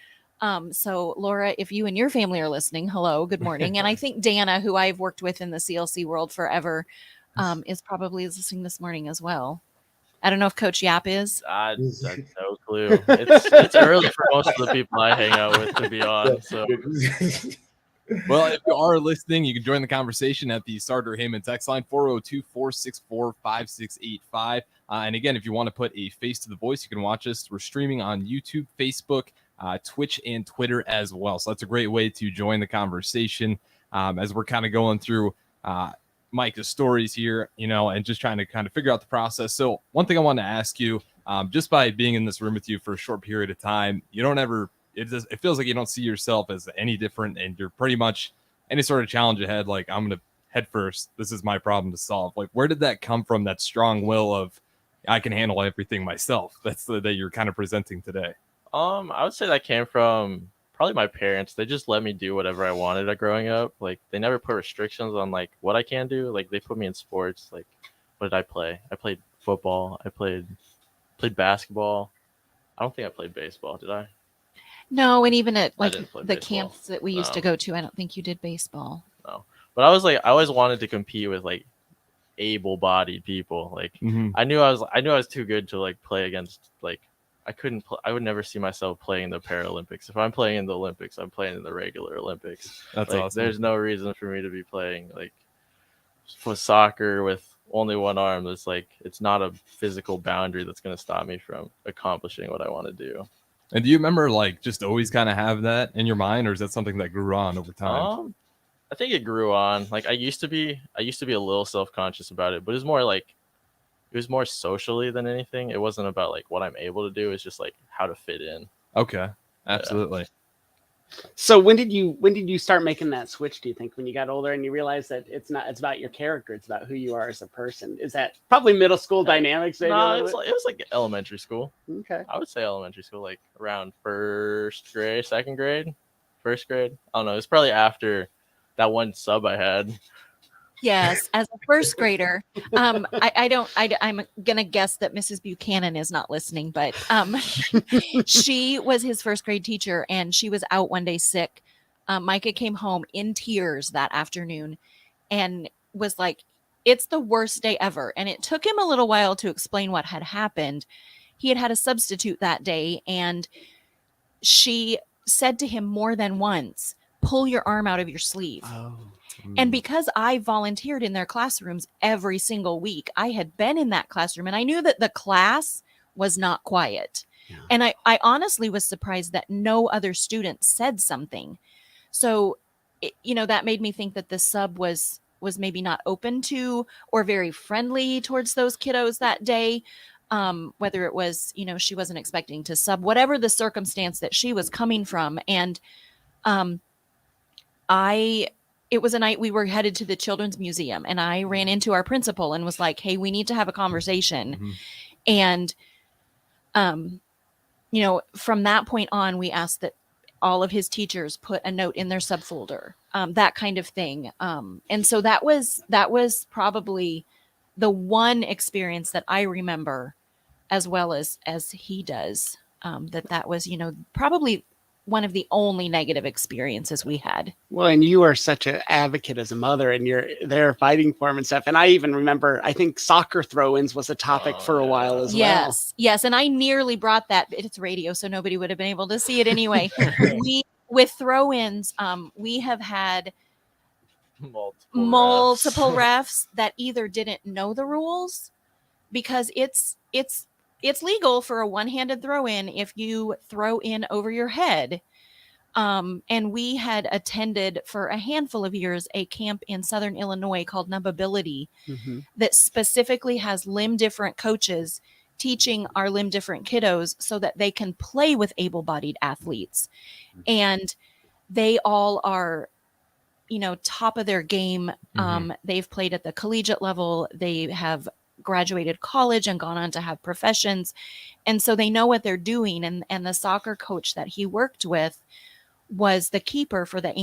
So Laura, if you and your family are listening, hello, good morning. And I think Dana, who I've worked with in the CLC world forever, is probably listening this morning as well. I don't know if Coach Yap is. I have no clue. It's early for most of the people I hang out with, to be honest. So. Well, if you are listening, you can join the conversation at the Starter Heyman text line, 402-464-5685. And again, if you want to put a face to the voice, you can watch us. We're streaming on YouTube, Facebook, Twitch, and Twitter as well. So that's a great way to join the conversation as we're kind of going through Micah's stories here, and just trying to kind of figure out the process. So one thing I want to ask you, just by being in this room with you for a short period of time, you don't ever, it feels like you don't see yourself as any different, and you're pretty much any sort of challenge ahead. Like, I'm going to head first. This is my problem to solve. Like, where did that come from? That strong will of I can handle everything myself. That's that you're kind of presenting today. I would say that came from probably my parents. They just let me do whatever I wanted growing up. Like, they never put restrictions on like what I can do. Like, they put me in sports. Like, what did I play? I played football. I played basketball. I don't think I played baseball. Did I? No, and even at like the baseball. camps that we used to go to, I don't think you did baseball. No, but I always wanted to compete with like able-bodied people. Like, I knew I was too good to like play against like. I would never see myself playing in the Paralympics. If I'm playing in the Olympics, I'm playing in the regular Olympics. That's like, awesome. There's no reason for me to be playing like for soccer with only one arm. It's like, it's not a physical boundary that's going to stop me from accomplishing what I want to do. And do you remember like just always kind of have that in your mind, or is that something that grew on over time? I think it grew on. Like, I used to be a little self-conscious about it, but it was more socially than anything. It wasn't about like what I'm able to do. It's just like how to fit in. Okay, absolutely. Yeah. So when did you start making that switch, do you think, when you got older and you realized that it's about your character, it's about who you are as a person? Is that probably middle school dynamics? No, it was like elementary school. Okay. I would say elementary school, like around first grade, second grade, first grade. I don't know. It's probably after that one sub I had. Yes, as a first grader, I'm gonna guess that Mrs. Buchanan is not listening, but she was his first grade teacher, and she was out one day sick. Micah came home in tears that afternoon, and was like, "It's the worst day ever." And it took him a little while to explain what had happened. He had a substitute that day, and she said to him more than once, "Pull your arm out of your sleeve." Oh. And because I volunteered in their classrooms every single week, I had been in that classroom, and I knew that the class was not quiet. Yeah. And I honestly was surprised that no other student said something. So, that made me think that the sub was was maybe not open to or very friendly towards those kiddos that day. Whether it was, she wasn't expecting to sub, whatever the circumstance that she was coming from. And it was a night we were headed to the Children's Museum, and I ran into our principal and was like, hey, we need to have a conversation. And, from that point on, we asked that all of his teachers put a note in their subfolder, that kind of thing. And so that was probably the one experience that I remember, as well as he does, that was, probably one of the only negative experiences we had. Well, and you are such an advocate as a mother, and you're there fighting for him and stuff. And I even remember, I think soccer throw-ins was a topic for a while as well. Yes. And I nearly brought that. It's radio, so nobody would have been able to see it anyway. With throw-ins, we have had multiple refs that either didn't know the rules, because it's legal for a one-handed throw-in if you throw in over your head. And we had attended for a handful of years a camp in Southern Illinois called Numbability that specifically has limb different coaches teaching our limb different kiddos so that they can play with able-bodied athletes. And they all are, top of their game. They've played at the collegiate level. They have graduated college and gone on to have professions. And so they know what they're doing. And the soccer coach that he worked with was the keeper for the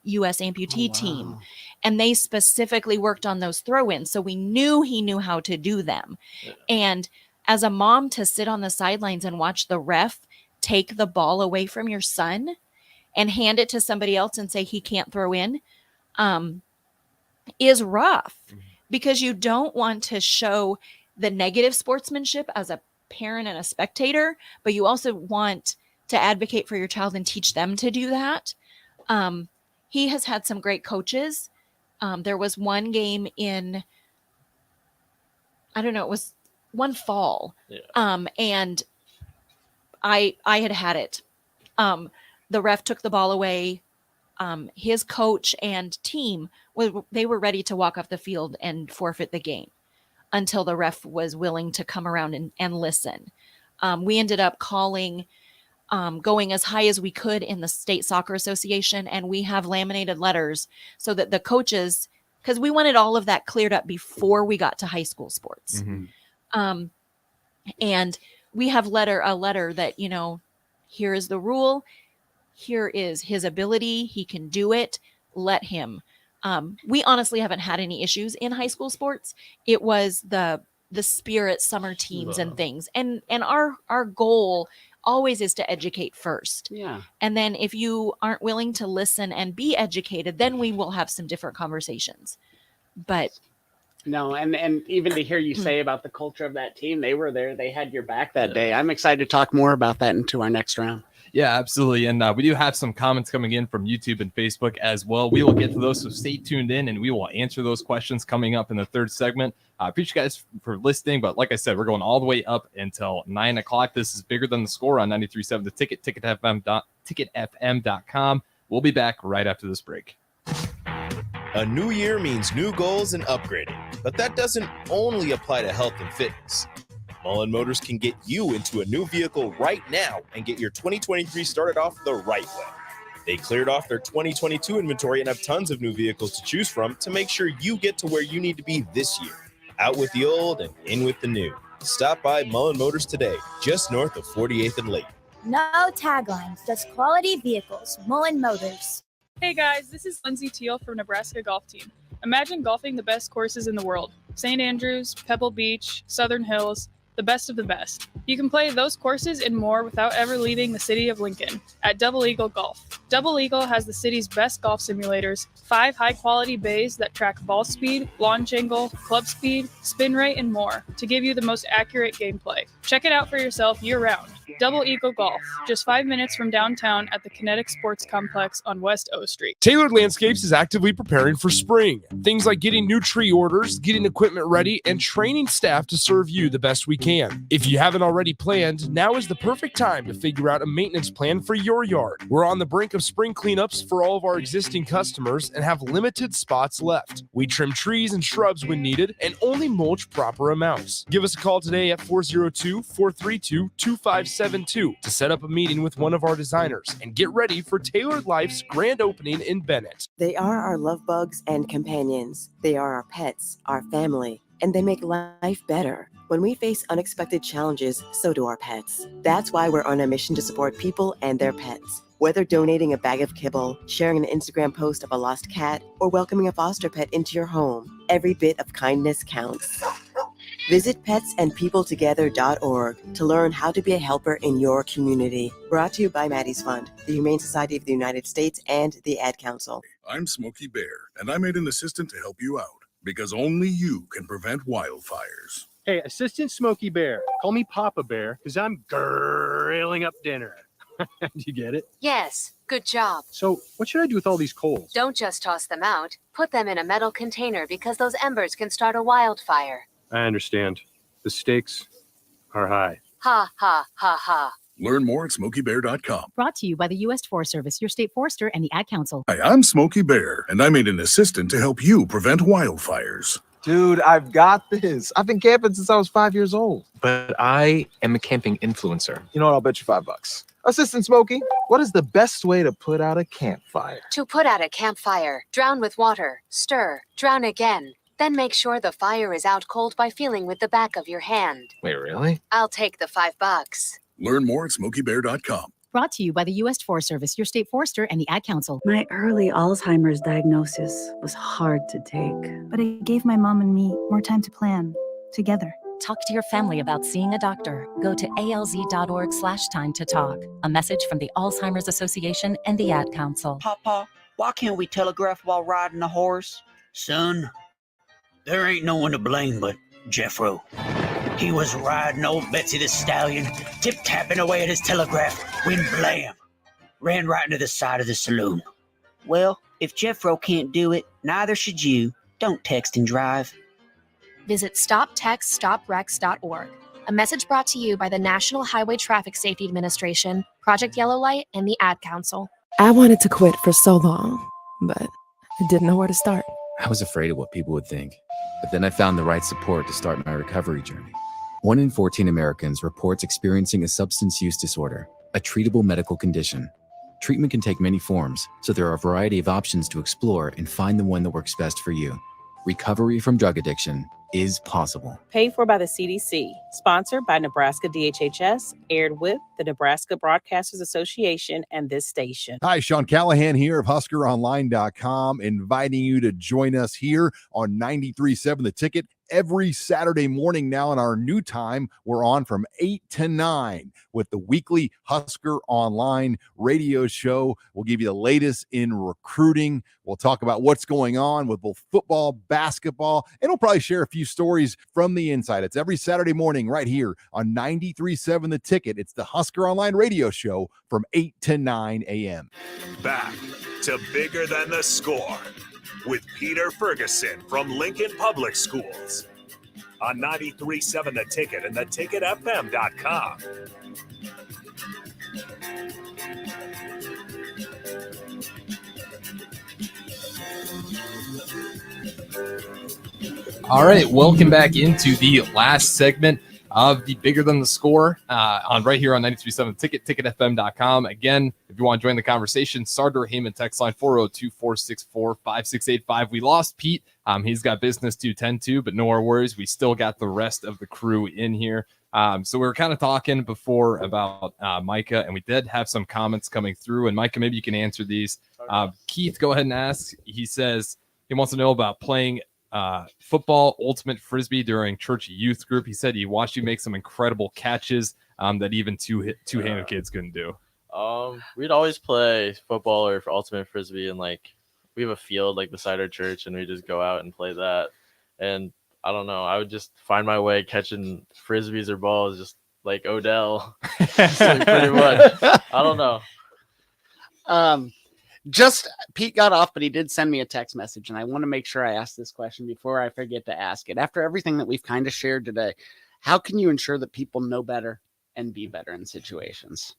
U.S. amputee team. And they specifically worked on those throw-ins. So we knew he knew how to do them. Yeah. And as a mom, to sit on the sidelines and watch the ref take the ball away from your son and hand it to somebody else and say he can't throw in, is rough. Because you don't want to show the negative sportsmanship as a parent and a spectator, but you also want to advocate for your child and teach them to do that. He has had some great coaches. There was one game in, it was one fall. Yeah. And I had it. The ref took the ball away. His coach and team, they were ready to walk off the field and forfeit the game until the ref was willing to come around and listen. We ended up calling, going as high as we could in the State Soccer Association, and we have laminated letters so that the coaches, because we wanted all of that cleared up before we got to high school sports. And we have a letter that, here is the rule. Here is his ability. He can do it. Let him. We honestly haven't had any issues in high school sports. It was the Spirit summer teams and things. And our goal always is to educate first. Yeah. And then if you aren't willing to listen and be educated, then we will have some different conversations. But no, and even to hear you say about the culture of that team, they were there. They had your back that day. I'm excited to talk more about that into our next round. Yeah, absolutely. And we do have some comments coming in from YouTube and Facebook as well. We will get to those, so stay tuned in, and we will answer those questions coming up in the third segment. I appreciate you guys for listening, but like I said, we're going all the way up until 9 o'clock. This is Bigger Than the Score on 93.7 The Ticket, ticketfm.com. We'll be back right after this break. A new year means new goals and upgrading, but that doesn't only apply to health and fitness. Mullen Motors can get you into a new vehicle right now and get your 2023 started off the right way. They cleared off their 2022 inventory and have tons of new vehicles to choose from to make sure you get to where you need to be this year. Out with the old and in with the new. Stop by Mullen Motors today, just north of 48th and Lake. No taglines, just quality vehicles. Mullen Motors. Hey guys, this is Lindsay Teal from Nebraska Golf Team. Imagine golfing the best courses in the world. St. Andrews, Pebble Beach, Southern Hills, the best of the best. You can play those courses and more without ever leaving the city of Lincoln at Double Eagle Golf. Double Eagle has the city's best golf simulators, 5 high-quality bays that track ball speed, launch angle, club speed, spin rate, and more to give you the most accurate gameplay. Check it out for yourself year-round. Double Eagle Golf, just 5 minutes from downtown at the Kinetic Sports Complex on West O Street. Tailored Landscapes is actively preparing for spring. Things like getting new tree orders, getting equipment ready, and training staff to serve you the best we can. If you haven't already planned, now is the perfect time to figure out a maintenance plan for your yard. We're on the brink of of spring cleanups for all of our existing customers and have limited spots left. We trim trees and shrubs when needed and only mulch proper amounts. Give us a call today at 402-432-2572 to set up a meeting with one of our designers and get ready for Tailored Life's grand opening in Bennett. They are our love bugs and companions. They are our pets, our family, and they make life better. When we face unexpected challenges, so do our pets. That's why we're on a mission to support people and their pets. Whether donating a bag of kibble, sharing an Instagram post of a lost cat, or welcoming a foster pet into your home, every bit of kindness counts. Visit petsandpeopletogether.org to learn how to be a helper in your community. Brought to you by Maddie's Fund, the Humane Society of the United States, and the Ad Council. I'm Smokey Bear, and I made an assistant to help you out, because only you can prevent wildfires. Hey, Assistant Smokey Bear, call me Papa Bear, because I'm grilling up dinner. Do you get it? Yes, good job. So, what should I do with all these coals? Don't just toss them out. Put them in a metal container because those embers can start a wildfire. I understand. The stakes are high. Ha, ha, ha, ha. Learn more at SmokeyBear.com. Brought to you by the U.S. Forest Service, your state forester, and the Ad Council. Hi, I'm Smokey Bear, and I made an assistant to help you prevent wildfires. Dude, I've got this. I've been camping since I was 5 years old. But I am a camping influencer. You know what? I'll bet you $5. Assistant Smokey, what is the best way to put out a campfire? To put out a campfire, drown with water, stir, drown again. Then make sure the fire is out cold by feeling with the back of your hand. Wait, really? I'll take the $5. Learn more at SmokeyBear.com. Brought to you by the U.S. Forest Service, your state forester, and the Ad Council. My early Alzheimer's diagnosis was hard to take, but it gave my mom and me more time to plan together. Talk to your family about seeing a doctor. Go to alz.org/time to talk. A message from the Alzheimer's Association and the Ad Council. Papa, why can't we telegraph while riding a horse? Son, there ain't no one to blame but Jeffro. He was riding old Betsy the Stallion, tip-tapping away at his telegraph, when blam, ran right into the side of the saloon. Well, if Jeffro can't do it, neither should you. Don't text and drive. Visit StopTextStopWrecks.org. A message brought to you by the National Highway Traffic Safety Administration, Project Yellow Light, and the Ad Council. I wanted to quit for so long, but I didn't know where to start. I was afraid of what people would think, but then I found the right support to start my recovery journey. 1 in 14 Americans reports experiencing a substance use disorder, a treatable medical condition. Treatment can take many forms, so there are a variety of options to explore and find the one that works best for you. Recovery from drug addiction is possible. Paid for by the CDC, sponsored by Nebraska DHHS, aired with the Nebraska Broadcasters Association and this station. Hi, Sean Callahan here of HuskerOnline.com, inviting you to join us here on 93.7 The Ticket. Every Saturday morning now in our new time, we're on from 8 to 9 with the weekly Husker Online radio show. We'll give you the latest in recruiting. We'll talk about what's going on with both football, basketball, and we'll probably share a few stories from the inside. It's every Saturday morning right here on 93.7 The Ticket. It's the Husker Online radio show from 8 to 9 a.m. Back to Bigger Than the Score with Peter Ferguson from Lincoln Public Schools on 93.7 The Ticket and theticketfm.com. All right, welcome back into the last segment of the Bigger Than the Score on right here on 93.7 Ticket, ticketfm.com. Again, if you want to join the conversation, Sardar Heyman text line 402-464-5685. We lost Pete. He's got business to tend to, but no more worries. We still got the rest of the crew in here. So we were kind of talking before about Micah, and we did have some comments coming through. And Micah, maybe you can answer these. Keith, go ahead and ask. He says he wants to know about playing football, ultimate frisbee during church youth group. He said he watched you make some incredible catches that even two-handed kids couldn't do. We'd always play football or ultimate frisbee, and like we have a field like beside our church, and we just go out and play that. And I don't know, I would just find my way catching frisbees or balls, just like Odell. Pretty much. I don't know. Just Pete got off, but he did send me a text message, and I want to make sure I ask this question before I forget to ask it. After everything that we've kind of shared today, how can you ensure that people know better and be better in situations?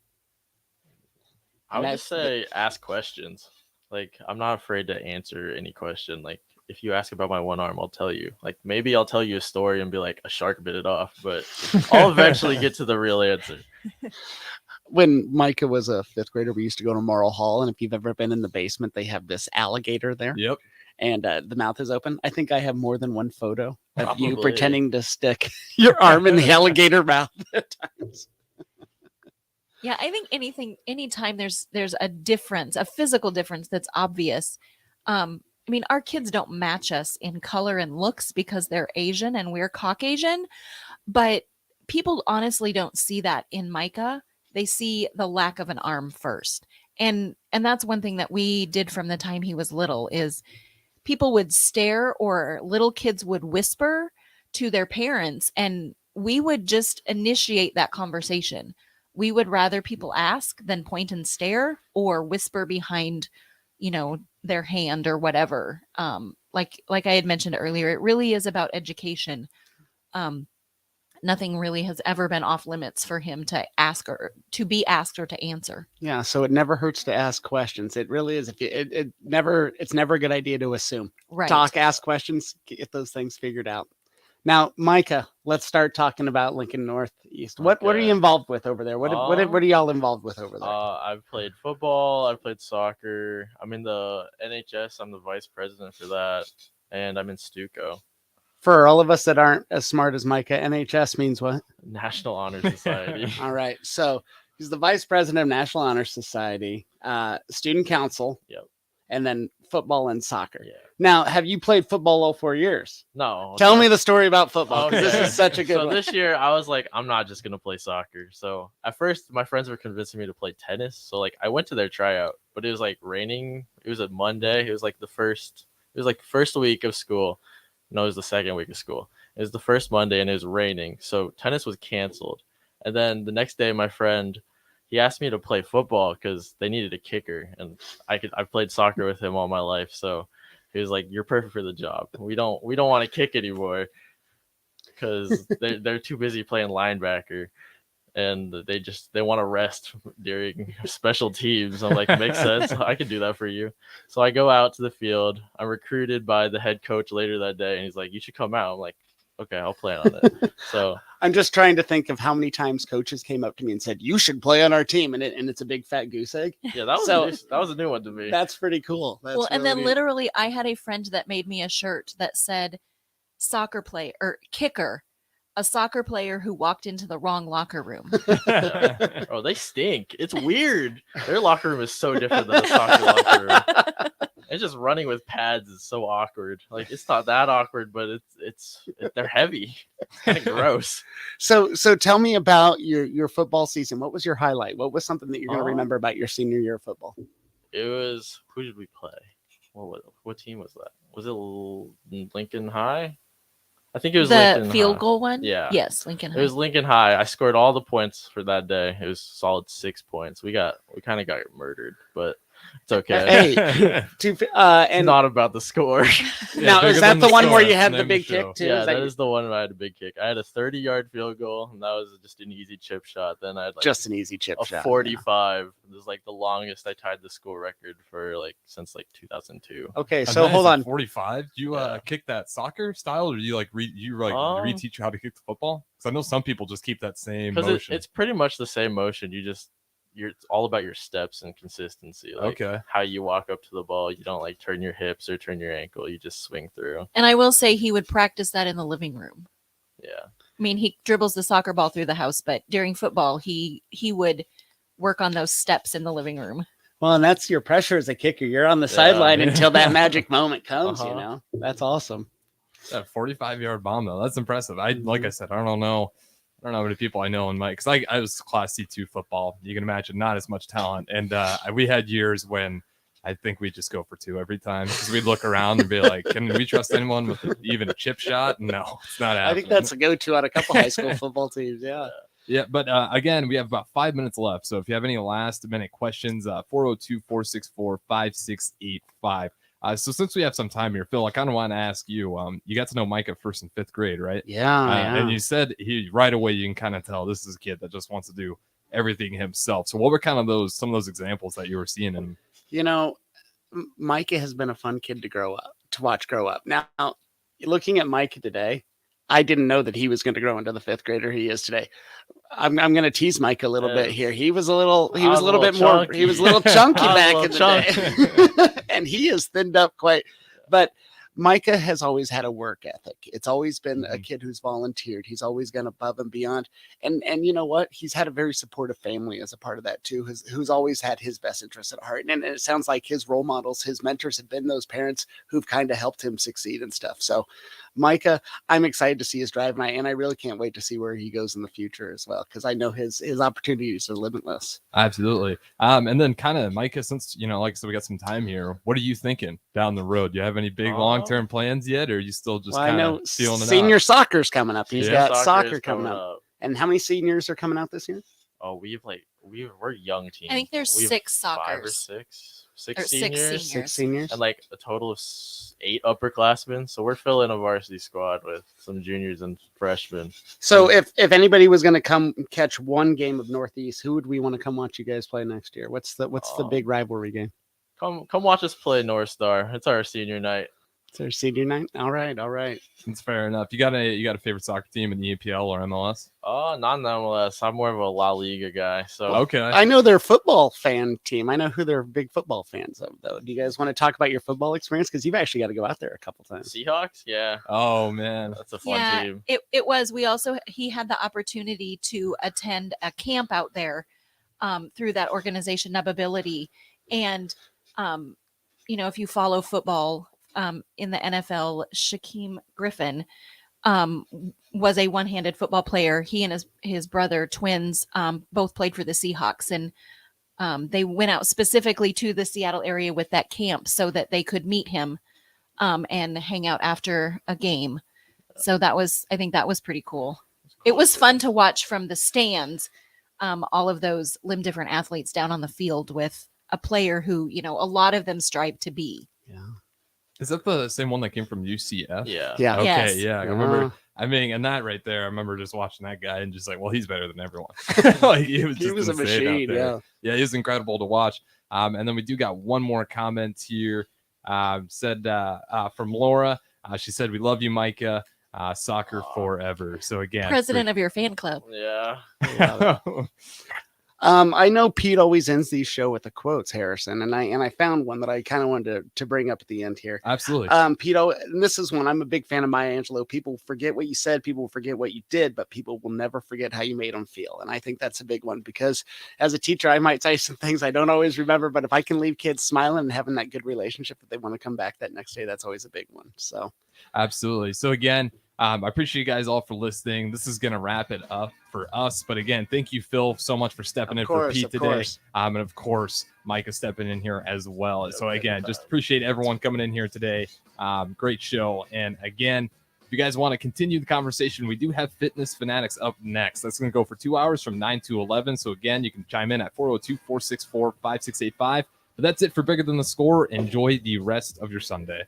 I would just say ask questions. Like, I'm not afraid to answer any question. Like, if you ask about my one arm, I'll tell you. Like, maybe I'll tell you a story and be like, a shark bit it off, but I'll eventually get to the real answer. When Micah was a 5th grader, we used to go to Morrill Hall, and if you've ever been in the basement, they have this alligator there. Yep. And the mouth is open. I think I have more than one photo of you Probably. pretending to stick your arm in the alligator mouth at times. Yeah, I think anytime there's a difference, a physical difference that's obvious. I mean, our kids don't match us in color and looks because they're Asian and we're Caucasian, but people honestly don't see that in Micah. They see the lack of an arm first. And that's one thing that we did from the time he was little is people would stare or little kids would whisper to their parents, and we would just initiate that conversation. We would rather people ask than point and stare or whisper behind, their hand or whatever. Like I had mentioned earlier, it really is about education. Nothing really has ever been off limits for him to ask or to be asked or to answer. Yeah, so it never hurts to ask questions. It really is. It's never a good idea to assume. Right. Talk, ask questions, get those things figured out. Now, Micah, let's start talking about Lincoln Northeast. What are you involved with over there? What are y'all involved with over there? I've played football. I've played soccer. I'm in the NHS. I'm the vice president for that, and I'm in Stuco. For all of us that aren't as smart as Micah, NHS means what? National Honor Society. All right. So he's the vice president of National Honor Society, student council, yep, and then football and soccer. Yeah. Now, have you played football all 4 years? No. Tell me the story about football, because Okay. this is such a good So one. this year, I was like, I'm not just going to play soccer. So at first, my friends were convincing me to play tennis. So like I went to their tryout, but it was like raining. It was a Monday. It was like the first week of school. No, it was the second week of school. It was the first Monday and it was raining. So tennis was canceled. And then the next day, my friend, he asked me to play football because they needed a kicker. And I played soccer with him all my life. So he was like, "You're perfect for the job. We don't want to kick anymore because they're too busy playing linebacker. And they want to rest during special teams." I'm like, "Makes sense. I can do that for you." So I go out to the field. I'm recruited by the head coach later that day, and he's like, "You should come out." I'm like, "Okay, I'll plan on it." So I'm just trying to think of how many times coaches came up to me and said, "You should play on our team," and it's a big fat goose egg. yeah, that was a new one to me. That's pretty cool. Well, and then literally I had a friend that made me a shirt that said soccer player or kicker, a soccer player who walked into the wrong locker room. Yeah. Oh, they stink. It's weird. Their locker room is so different than a soccer locker room. It's just running with pads is so awkward. Like it's not that awkward, but they're heavy. It's kind of gross. So tell me about your football season. What was your highlight? What was something that you're going to remember about your senior year of football? It was, who did we play? What team was that? Was it Lincoln High? I think it was the Lincoln field High. goal one. Yeah. Yes, Lincoln High. It was Lincoln High. I scored all the points for that day. It was solid 6 points. We kind of got murdered, but it's okay. And not about the score. Now, is that the one where you had the big kick too? Yeah, that is the one where I had a big kick. I had a 30-yard field goal, and that was just an easy chip shot. Then I had just an easy chip shot. 45. It was like the longest I tied the school record for since 2002. Okay, so hold on. 45. Do you kick that soccer style, or do you reteach you how to kick the football? Because I know some people just keep that same motion. It's pretty much the same motion. It's all about your steps and consistency. How you walk up to the ball. You don't turn your hips or turn your ankle. You just swing through. And I will say he would practice that in the living room. Yeah. I mean, he dribbles the soccer ball through the house, but during football, he would work on those steps in the living room. Well, and that's your pressure as a kicker. You're on the sideline until that magic moment comes, That's awesome. That 45-yard bomb, though, that's impressive. Like I said, I don't know how many people I know in my, because I was Class C2 football. You can imagine not as much talent. And we had years when I think we'd just go for 2 every time because we'd look around and be like, can we trust anyone with even a chip shot? No, it's not happening. I think that's a go-to on a couple high school football teams. Yeah. Yeah, but again, we have about 5 minutes left. So if you have any last-minute questions, 402-464-5685. So since we have some time here, Phil, I kind of want to ask you, you got to know Micah first in 5th grade, right? Yeah. And you said right away, you can kind of tell this is a kid that just wants to do everything himself. So what were kind of some of those examples that you were seeing in him? You know, Micah has been a fun kid to watch grow up. Now, looking at Micah today, I didn't know that he was going to grow into the 5th grader he is today. I'm going to tease Mike a little bit here. He was a little bit more. He was a little chunky back in the day, and he has thinned up quite. But Micah has always had a work ethic. It's always been a kid who's volunteered. He's always gone above and beyond. And you know what? He's had a very supportive family as a part of that too, who's always had his best interests at heart. And it sounds like his role models, his mentors have been those parents who've kind of helped him succeed and stuff. So Micah, I'm excited to see his drive, and I really can't wait to see where he goes in the future as well, because I know his opportunities are limitless. Absolutely. And then kind of Micah, since like I said, we got some time here. What are you thinking down the road? Do you have any big long-term plans yet, or are you still just kind of feeling it out? Senior soccer's coming up. He's got soccer coming up. And how many seniors are coming out this year? Oh, we're young team. I think there's 6 soccers. 5 or 6. Six seniors, and like a total of 8 upperclassmen. So we're filling a varsity squad with some juniors and freshmen. So if anybody was going to come catch one game of Northeast, who would we want to come watch you guys play next year? What's the big rivalry game? Come watch us play North Star. It's our senior night. It's our senior night. All right. That's fair enough. You got a favorite soccer team in the EPL or MLS? Oh, not in MLS. I'm more of a La Liga guy. So okay. I know their football fan team. I know who they're big football fans of, though. Do you guys want to talk about your football experience? Because you've actually got to go out there a couple times. Seahawks, yeah. Oh man, that's a fun team. It was. He had the opportunity to attend a camp out there through that organization, Nubability, and if you follow football. In the NFL, Shaquem Griffin was a one-handed football player. He and his brother, twins, both played for the Seahawks, and they went out specifically to the Seattle area with that camp so that they could meet him and hang out after a game. So I think that was pretty cool. It was fun to watch from the stands, all of those limb different athletes down on the field with a player who, a lot of them strive to be. Yeah. Is that the same one that came from UCF? Yeah. Yeah. Okay. Yes. Yeah. I remember. And that right there, I remember just watching that guy and just like, well, he's better than everyone. Like, he was a machine. Yeah. Yeah. He was incredible to watch. And then we do got one more comment here. Said from Laura. She said, "We love you, Micah. Soccer forever." So again, president of your fan club. Yeah. I know Pete always ends these show with the quotes, Harrison, and I found one that I kind of wanted to bring up at the end here. Absolutely. Pete, and this is one. I'm a big fan of Maya Angelou. People forget what you said, people forget what you did, but people will never forget how you made them feel. And I think that's a big one, because as a teacher, I might say some things I don't always remember, but if I can leave kids smiling and having that good relationship that they want to come back that next day, that's always a big one. So absolutely. So again, I appreciate you guys all for listening. This is going to wrap it up for us. But again, thank you, Phil, so much for stepping in for Pete today. And of course, Micah stepping in here as well. So again, just appreciate everyone coming in here today. Great show. And again, if you guys want to continue the conversation, we do have Fitness Fanatics up next. That's going to go for 2 hours from 9 to 11. So again, you can chime in at 402-464-5685. But that's it for Bigger Than the Score. Enjoy the rest of your Sunday.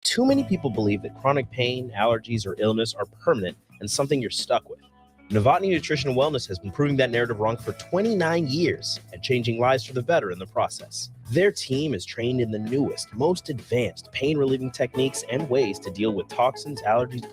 Too many people believe that chronic pain, allergies, or illness are permanent and something you're stuck with. Novotny Nutrition and Wellness has been proving that narrative wrong for 29 years and changing lives for the better in the process. Their team is trained in the newest, most advanced pain-relieving techniques and ways to deal with toxins, allergies,